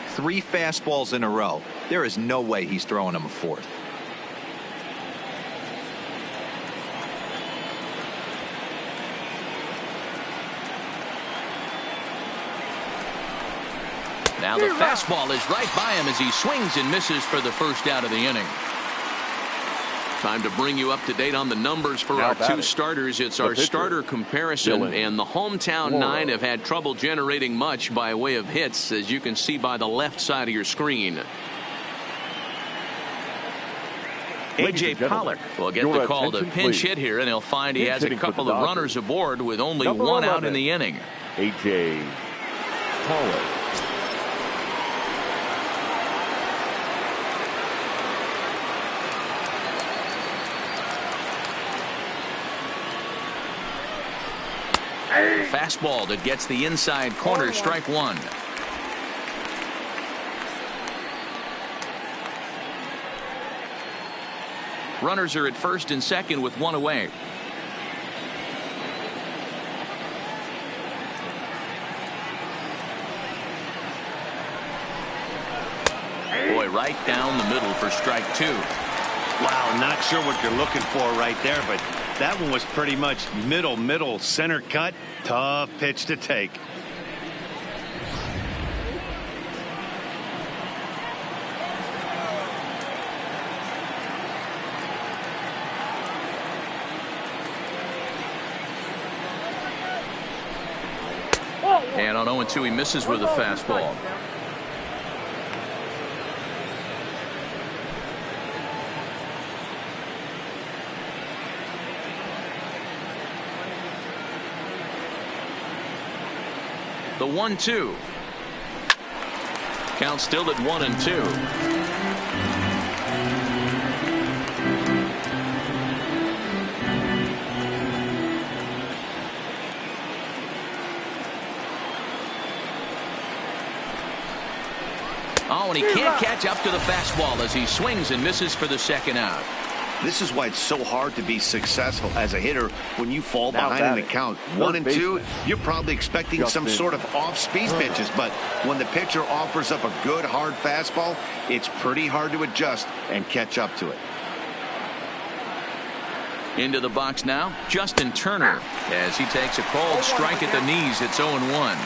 3 fastballs in a row. There is no way he's throwing him a 4th. Now the fastball is right by him as he swings and misses for the first out of the inning. Time to bring you up to date on the numbers for our 2 starters. It's our starter comparison, and the hometown 9 have had trouble generating much by way of hits, as you can see by the left side of your screen. A.J. Pollock will get the call to pinch hit here, and he'll find he has a couple of runners aboard with only 1 out in the inning. A.J. Pollock. Fastball that gets the inside corner, strike 1. Runners are at first and second with 1 away. Boy, right down the middle for strike 2. Wow, not sure what you're looking for right there, but that one was pretty much middle, center cut. Tough pitch to take. And on 0-2, he misses with a fastball. The 1-2. Count still at 1-2. Oh, and he can't catch up to the fastball as he swings and misses for the second out. This is why it's so hard to be successful as a hitter when you fall behind in the count. 1-2, you're probably expecting some sort of off-speed pitches, but when the pitcher offers up a good hard fastball, it's pretty hard to adjust and catch up to it. Into the box now, Justin Turner, as he takes a called strike at the knees. It's 0-1.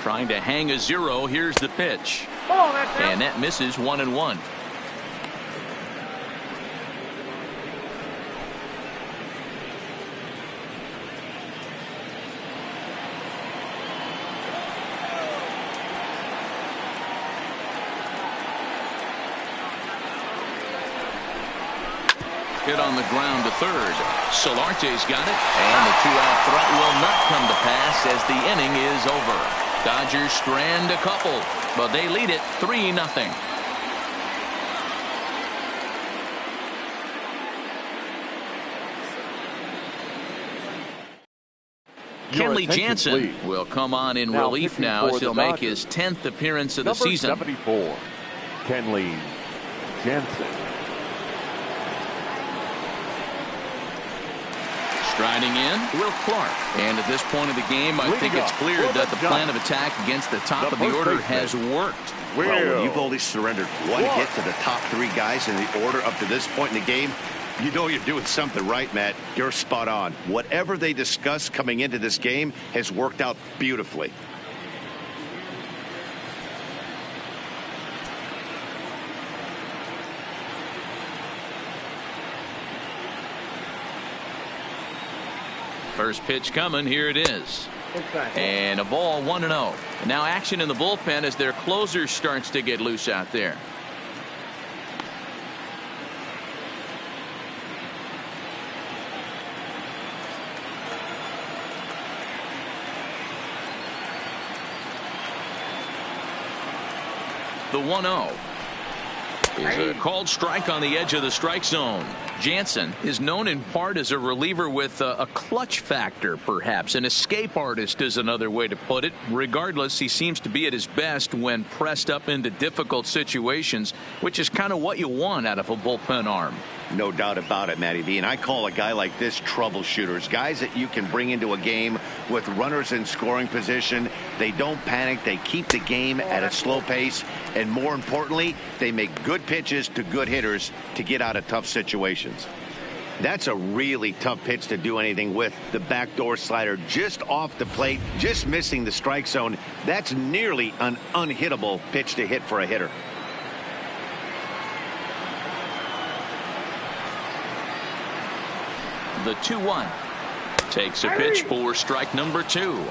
Trying to hang a 0. Here's the pitch. And that misses 1-1. Hit on the ground to third. Solarte's got it, and the 2-out threat will not come to pass as the inning is over. Dodgers strand a couple, but they lead it 3-0. Your Kenley attention, Jansen please. will come on in Now relief pitching now for as the he'll make Dodgers. his 10th appearance of the Number season. 74, Kenley Jansen. Striding in, Will Clark. And at this point of the game, I think it's clear that the plan of attack against the top of the order has worked. Well, when you've only surrendered one hit to the top three guys in the order up to this point in the game, you know you're doing something right, Matt. You're spot on. Whatever they discussed coming into this game has worked out beautifully. First pitch coming. Here it is. Inside. And a ball 1-0. Now action in the bullpen as their closer starts to get loose out there. The 1-0 is a called strike on the edge of the strike zone. Jansen is known in part as a reliever with a clutch factor, perhaps. An escape artist is another way to put it. Regardless, he seems to be at his best when pressed up into difficult situations, which is kind of what you want out of a bullpen arm. No doubt about it, Matty V. And I call a guy like this troubleshooters, guys that you can bring into a game with runners in scoring position. They don't panic. They keep the game at a slow pace. And more importantly, they make good pitches to good hitters to get out of tough situations. That's a really tough pitch to do anything with. The backdoor slider just off the plate, just missing the strike zone. That's nearly an unhittable pitch to hit for a hitter. The 2-1 takes a pitch for strike number 2.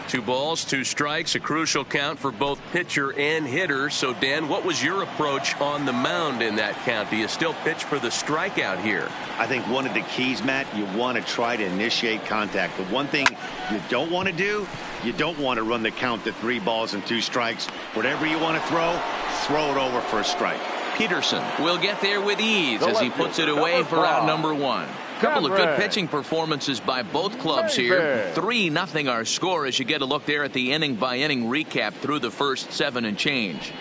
2 balls, 2 strikes, a crucial count for both pitcher and hitter. So, Dan, what was your approach on the mound in that count? Do you still pitch for the strikeout here? I think one of the keys, Matt, you want to try to initiate contact. The one thing you don't want to do, you don't want to run the count to 3 balls and 2 strikes. Whatever you want to throw it over for a strike. Peterson will get there with ease as he puts it away for out number 1. Couple of good pitching performances by both clubs here. 3-0 our score as you get a look there at the inning by inning recap through the first 7 and change.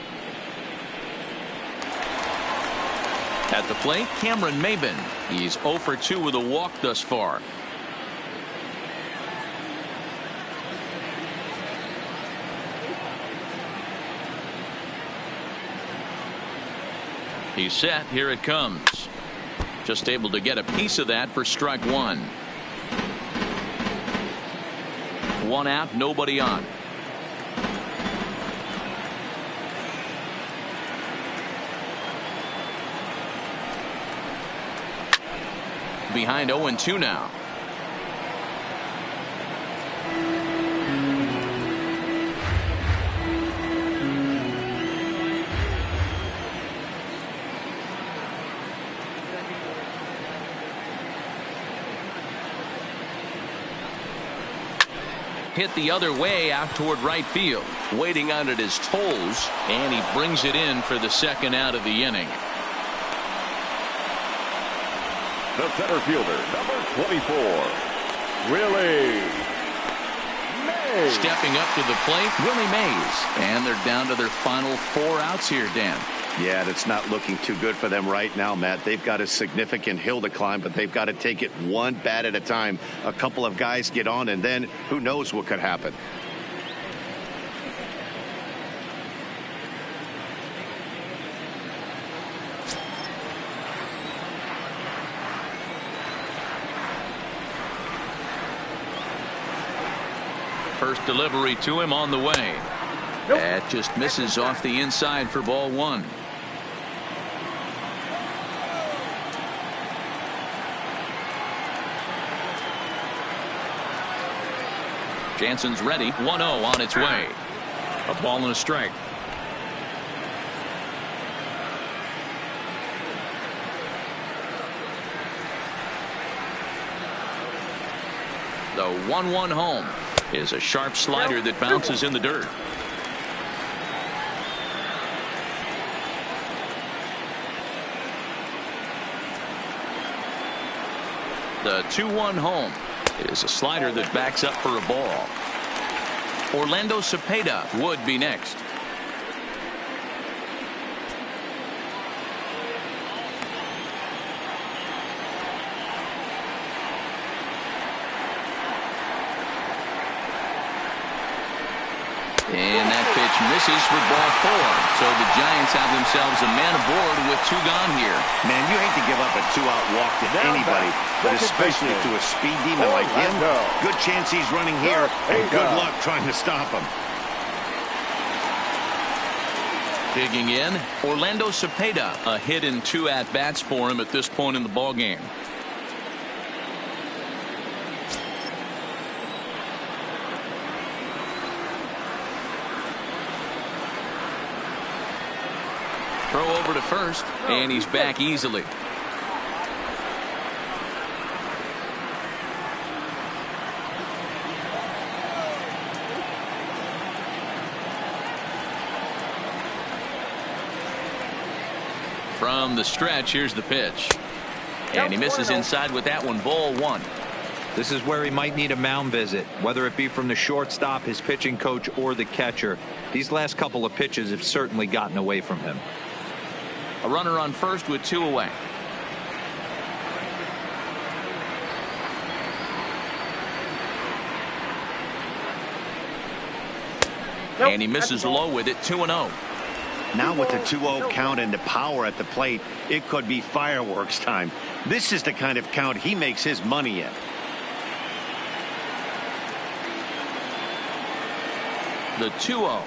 At the plate, Cameron Maybin. He's 0 for 2 with a walk thus far. He's set. Here it comes. Just able to get a piece of that for strike 1. 1 out, nobody on. Behind 0-2 now. Hit the other way out toward right field. Waiting on it is Tolles, and he brings it in for the 2nd out of the inning. The center fielder, number 24, Willie Mays. Stepping up to the plate, Willie Mays. And they're down to their final 4 outs here, Dan. Yeah, that's not looking too good for them right now, Matt. They've got a significant hill to climb, but they've got to take it one bat at a time. A couple of guys get on, and then who knows what could happen. First delivery to him on the way. That just misses off the inside for ball 1. Jansen's ready. 1-0 on its way. A ball and a strike. The 1-1 home is a sharp slider that bounces in the dirt. The 2-1 home It is a slider that backs up for a ball. Orlando Cepeda would be next. And that pitch misses for ball 4. So the Giants have themselves a man aboard with 2 gone here. Man, you hate to give up a 2-out walk to anybody, but especially to a speed demon like him. Good chance he's running here, and good luck trying to stop him. Digging in, Orlando Cepeda, a hit in 2 at-bats for him at this point in the ballgame. Throw over to first, and he's back easily. From the stretch, here's the pitch. And he misses inside with that one, ball 1. This is where he might need a mound visit, whether it be from the shortstop, his pitching coach, or the catcher. These last couple of pitches have certainly gotten away from him. A runner on first with 2 away. And he misses low with it, 2-0. Now with the 2-0 count and the power at the plate, it could be fireworks time. This is the kind of count he makes his money in. The 2-0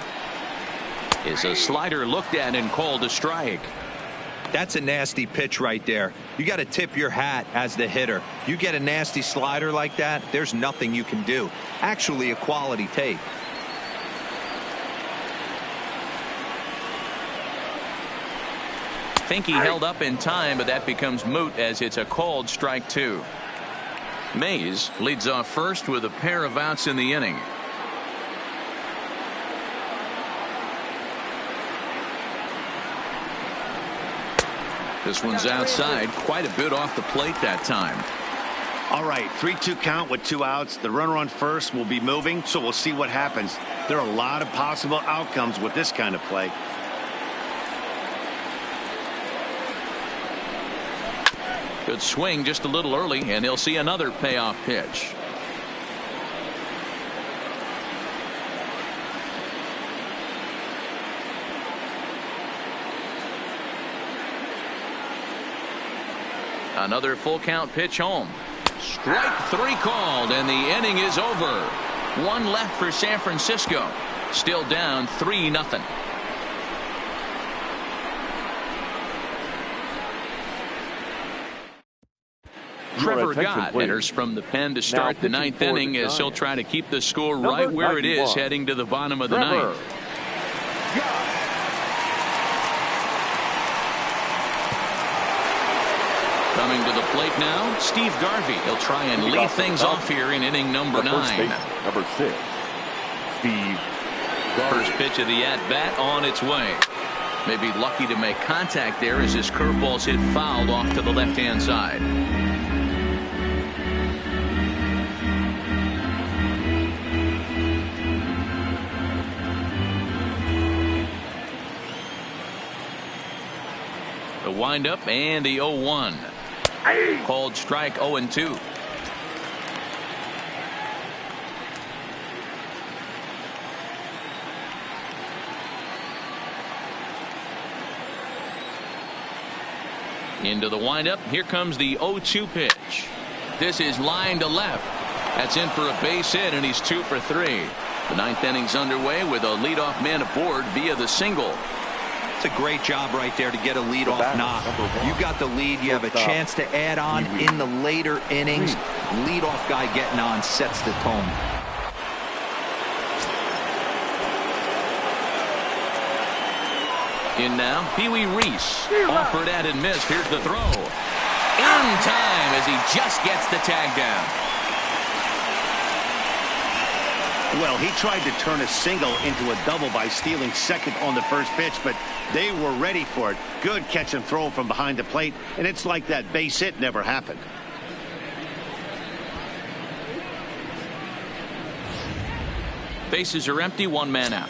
is a slider looked at and called a strike. That's a nasty pitch right there. You got to tip your hat as the hitter. You get a nasty slider like that, there's nothing you can do. Actually a quality take. Think he held up in time, but that becomes moot as it's a called strike 2. Mays leads off first with a pair of outs in the inning. This one's outside, quite a bit off the plate that time. All right, 3-2 count with 2 outs. The runner on first will be moving, so we'll see what happens. There are a lot of possible outcomes with this kind of play. Good swing just a little early, and he'll see another payoff pitch. Another full count pitch home. Strike 3 called, and the inning is over. 1 left for San Francisco. Still down 3-0. Trevor Gott enters from the pen to start the 9th inning as he'll try to keep the score right where it is heading to the bottom of the 9th. Coming to the plate now, Steve Garvey. He'll try and lead things off here in inning number 9. Number 6, Steve Garvey. First pitch of the at-bat on its way. Maybe lucky to make contact there as his curveball's hit fouled off to the left-hand side. The windup and the 0-1. Called strike 0-2. Into the windup. Here comes the 0-2 pitch. This is line to left. That's in for a base hit, and he's 2 for 3. The 9th inning's underway with a leadoff man aboard via the single. It's a great job right there to get a leadoff knock. You got the lead. You have a chance to add on in the later innings. Leadoff guy getting on sets the tone. In now, Pee Wee Reese. Offered at and missed. Here's the throw. In time as he just gets the tag down. Well, he tried to turn a single into a double by stealing second on the first pitch, but they were ready for it. Good catch and throw from behind the plate, and it's like that base hit never happened. Bases are empty, one man out.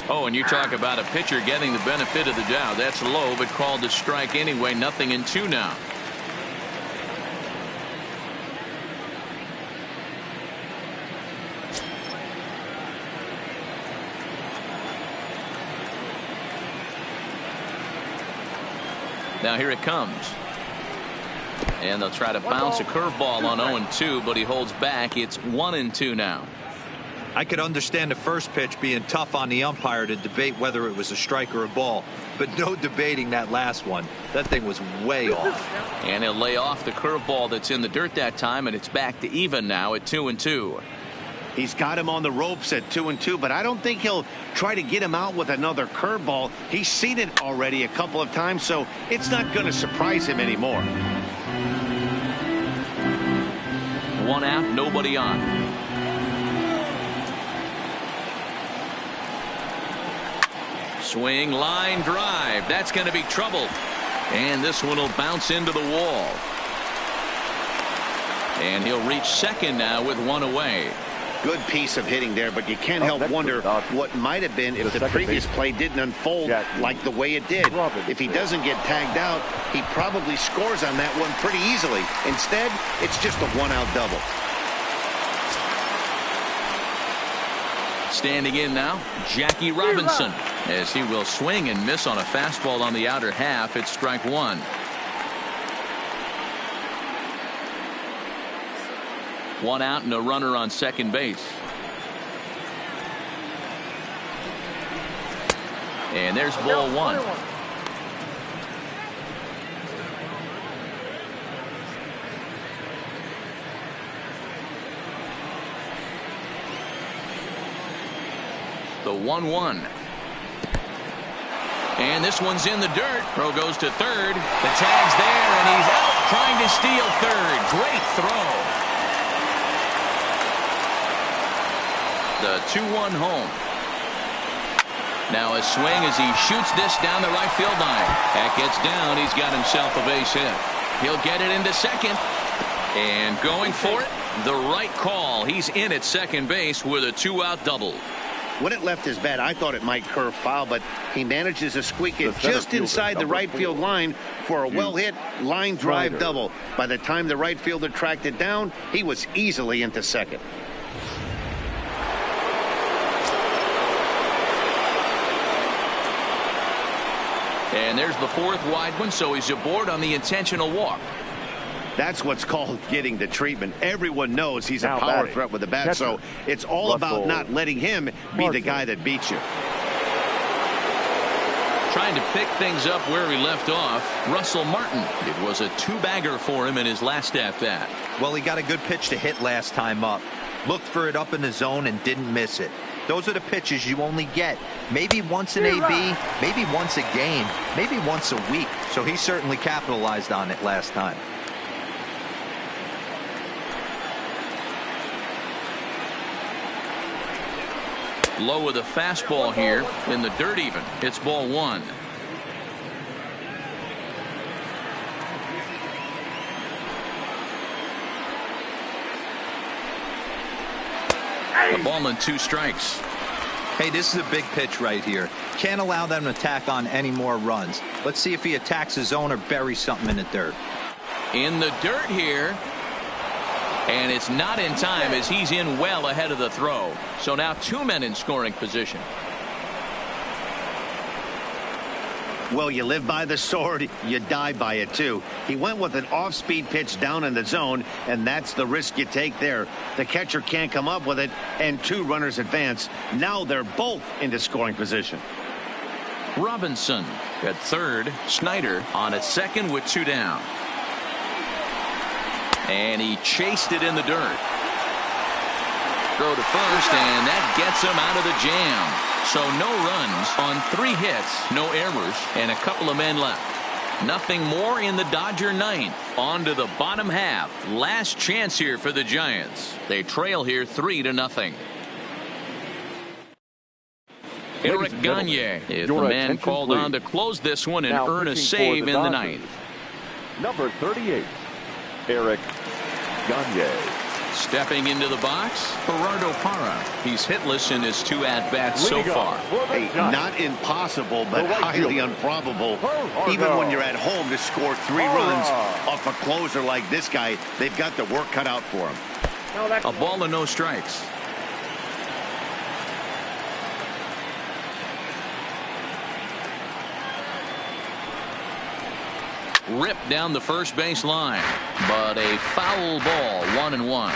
Oh, and you talk about a pitcher getting the benefit of the doubt. That's low, but called a strike anyway. 0-2 now. Now here it comes. And they'll try to bounce a curveball on 0-2, but he holds back. It's 1-2 now. I could understand the first pitch being tough on the umpire to debate whether it was a strike or a ball, but no debating that last one. That thing was way off. And he'll lay off the curveball that's in the dirt that time, and it's back to even now at 2-2. He's got him on the ropes at 2-2, but I don't think he'll try to get him out with another curveball. He's seen it already a couple of times, so it's not going to surprise him anymore. One out, nobody on. Swing, line drive. That's going to be trouble. And this one will bounce into the wall. And he'll reach second now with one away. Good piece of hitting there, but you can't help wonder what might have been if the previous play didn't unfold like the way it did. If he doesn't get tagged out, he probably scores on that one pretty easily. Instead, it's just a one-out double. Standing in now, Jackie Robinson, as he will swing and miss on a fastball on the outer half. It's strike one. One out and a runner on second base. And there's ball one. The 1-1. And this one's in the dirt. Throw goes to third. The tag's there, and he's out trying to steal third. Great throw. The 2-1 home. Now a swing as he shoots this down the right field line. That gets down. He's got himself a base hit. He'll get it into second. And going for it, the right call. He's in at second base with a 2-out double. When it left his bat, I thought it might curve foul, but he manages to squeak it just inside the right field line for a well-hit line drive double. By the time the right fielder tracked it down, he was easily into second. And there's the fourth wide one, so he's aboard on the intentional walk. That's what's called getting the treatment. Everyone knows he's a power threat with the bat, so it's all about not letting him be the guy that beats you. Trying to pick things up where he left off, Russell Martin. It was a two-bagger for him in his last at-bat. Well, he got a good pitch to hit last time up. Looked for it up in the zone and didn't miss it. Those are the pitches you only get maybe once in AB, maybe once a game, maybe once a week. So he certainly capitalized on it last time. Low with a fastball here in the dirt even. It's ball one. A ball and 2 strikes. Hey, this is a big pitch right here. Can't allow them to tack on any more runs. Let's see if he attacks his zone or buries something in the dirt. In the dirt here. And it's not in time as he's in well ahead of the throw. So now 2 men in scoring position. Well, you live by the sword, you die by it too. He went with an off-speed pitch down in the zone, and that's the risk you take there. The catcher can't come up with it, and 2 runners advance. Now they're both into scoring position. Robinson at third. Snyder on at second with 2 down. And he chased it in the dirt. Throw to first, and that gets him out of the jam. So no runs on 3 hits, no errors, and a couple of men left. Nothing more in the Dodger ninth. On to the bottom half. Last chance here for the Giants. They trail here 3-0. Eric Gagne is the man called on to close this one and earn a save in the ninth. Number 38, Eric Gagne. Stepping into the box, Gerardo Parra. He's hitless in his 2 at-bats so far. Hey, not impossible, but highly improbable. Even when you're at home to score 3 runs off a closer like this guy, they've got the work cut out for him. A ball and no strikes. Ripped down the first base line, but a foul ball, 1-1.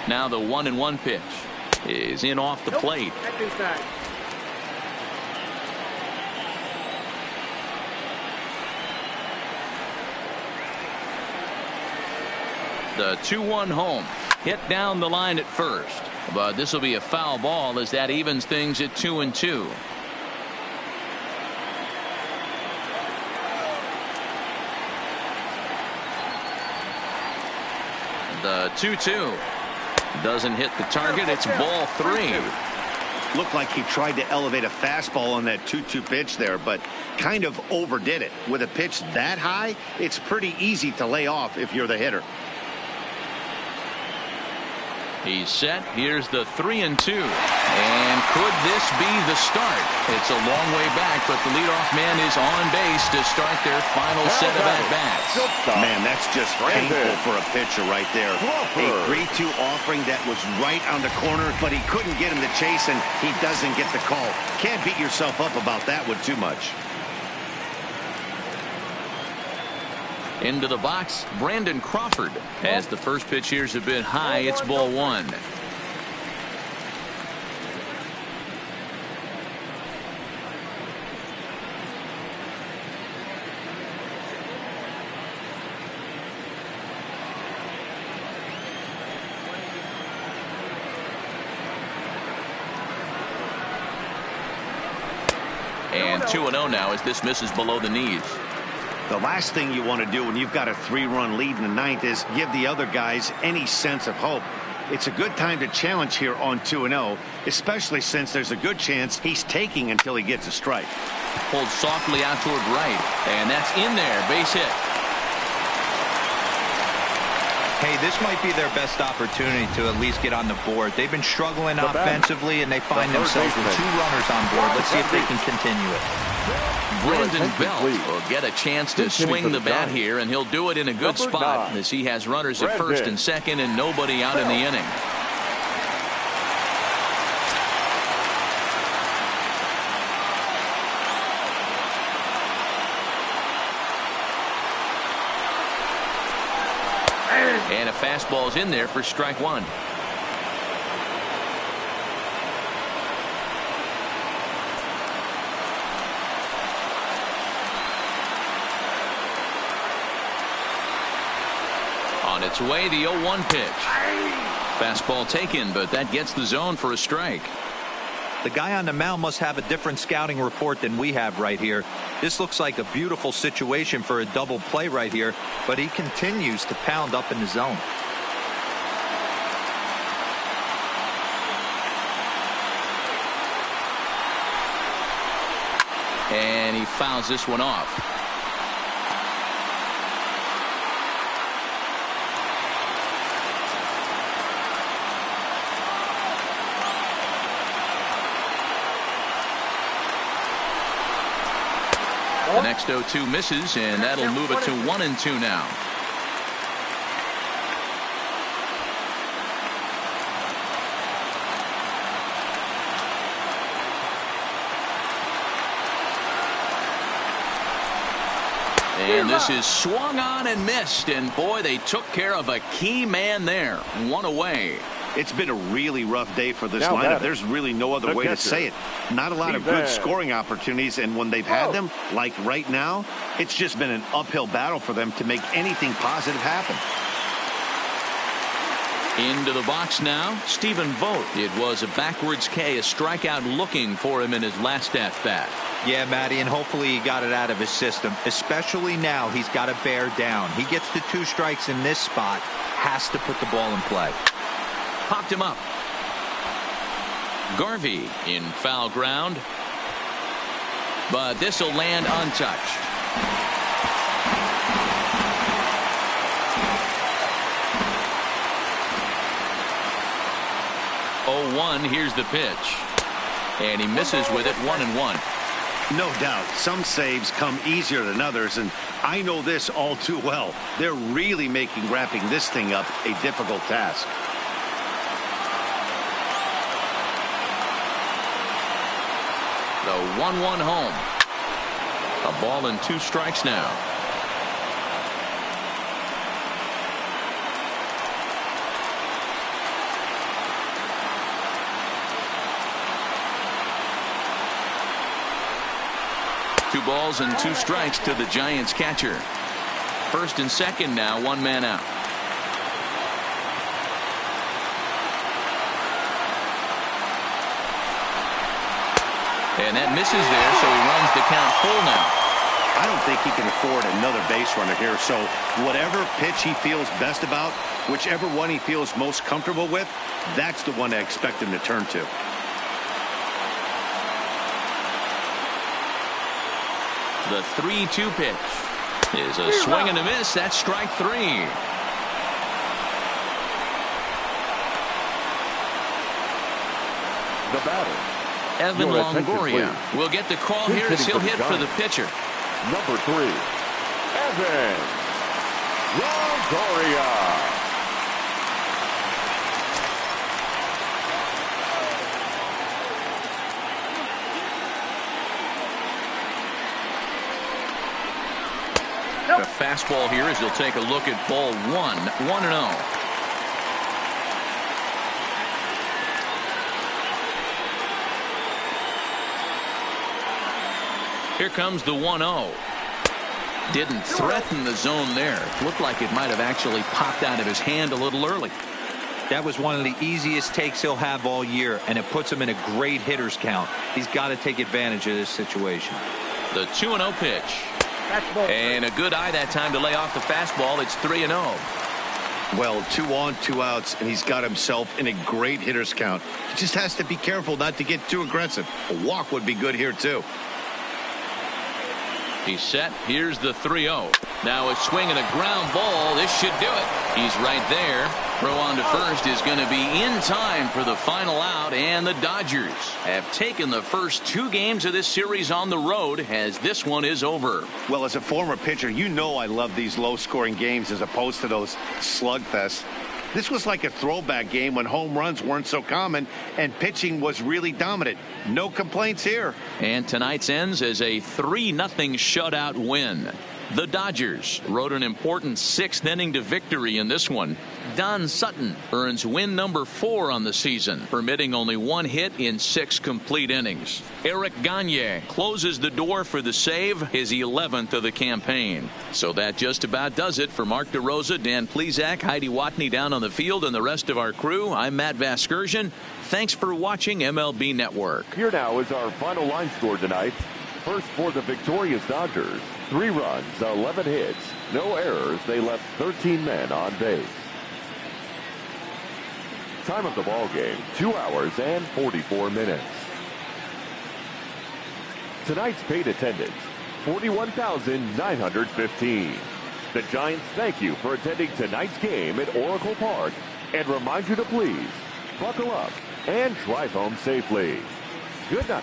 Now the 1-1 pitch is in off the plate. The 2-1 home. Hit down the line at first, but this will be a foul ball as that evens things at 2-2. The 2-2 doesn't hit the target. It's ball 3. Looked like he tried to elevate a fastball on that 2-2 pitch there, but kind of overdid it. With a pitch that high, it's pretty easy to lay off if you're the hitter. He's set. Here's the 3-2. And could this be the start? It's a long way back, but the leadoff man is on base to start their final set of at-bats. Man, that's just painful for a pitcher right there. A 3-2 offering that was right on the corner, but he couldn't get him to chase, and he doesn't get the call. Can't beat yourself up about that one too much. Into the box, Brandon Crawford. As the first pitch here's a bit high, it's ball 1. And 2-0 now as this misses below the knees. The last thing you want to do when you've got a 3-run lead in the 9th is give the other guys any sense of hope. It's a good time to challenge here on 2-0, especially since there's a good chance he's taking until he gets a strike. Pulled softly out toward right, and that's in there. Base hit. Hey, this might be their best opportunity to at least get on the board. They've been struggling offensively, and they find themselves with 2 runners on board. Let's see if they can continue it. Brandon Belt will get a chance to swing the bat here, and he'll do it in a good spot as he has runners at first and second and nobody out in the inning. And a fastball's in there for strike 1. On its way, the 0-1 pitch. Fastball taken, but that gets the zone for a strike. The guy on the mound must have a different scouting report than we have right here. This looks like a beautiful situation for a double play right here, but he continues to pound up in the zone. And he fouls this one off. The next 0-2 misses, and that'll move it to 1-2 now. And this is swung on and missed, and boy, they took care of a key man there. 1 away. It's been a really rough day for this lineup. There's really no other way to say it. Not a lot of good scoring opportunities, and when they've had them, like right now, it's just been an uphill battle for them to make anything positive happen. Into the box now, Stephen Vogt. It was a backwards K, a strikeout looking for him in his last at-bat. Yeah, Matty, and hopefully he got it out of his system, especially now he's got to bear down. He gets the 2 strikes in this spot, has to put the ball in play. Popped him up. Garvey in foul ground, but this will land untouched. 0-1. Here's the pitch, and he misses with it. 1-1. No doubt some saves come easier than others, and I know this all too well. They're really making wrapping this thing up a difficult task. The 1-1 home. A ball and 2 strikes now. Two balls and 2 strikes to the Giants catcher. First and second now, 1 man out. And that misses there, so he runs the count full now. I don't think he can afford another base runner here, so whatever pitch he feels best about, whichever one he feels most comfortable with, that's the one I expect him to turn to. The 3-2 pitch is a swing and a miss. That's strike 3. The batter, Evan Your attention, Longoria please. will get the call Who's here as hitting he'll for the hit for the Giants? pitcher. number 3, Evan Longoria. The fastball here as he'll take a look at ball 1. 1-0. Here comes the 1-0. Didn't threaten the zone there. Looked like it might have actually popped out of his hand a little early. That was one of the easiest takes he'll have all year, and it puts him in a great hitter's count. He's got to take advantage of this situation. The 2-0 pitch. And a good eye that time to lay off the fastball. It's 3-0. Well, 2 on, 2 outs, and he's got himself in a great hitter's count. He just has to be careful not to get too aggressive. A walk would be good here, too. He's set. Here's the 3-0. Now a swing and a ground ball. This should do it. He's right there. Throw on to first is going to be in time for the final out, and the Dodgers have taken the first 2 games of this series on the road as this one is over. Well, as a former pitcher, you know I love these low-scoring games as opposed to those slugfests. This was like a throwback game when home runs weren't so common and pitching was really dominant. No complaints here. And tonight's ends as a 3-0 shutout win. The Dodgers rode an important 6th inning to victory in this one. Don Sutton earns win number 4 on the season, permitting only 1 hit in 6 complete innings. Eric Gagne closes the door for the save, his 11th of the campaign. So that just about does it for Mark DeRosa, Dan Plesac, Heidi Watney down on the field, and the rest of our crew. I'm Matt Vasgersian. Thanks for watching MLB Network. Here now is our final line score tonight. First for the victorious Dodgers, 3 runs, 11 hits, no errors. They left 13 men on base. Time of the ball game, 2 hours and 44 minutes. Tonight's paid attendance, 41,915. The Giants thank you for attending tonight's game at Oracle Park and remind you to please buckle up and drive home safely. Good night.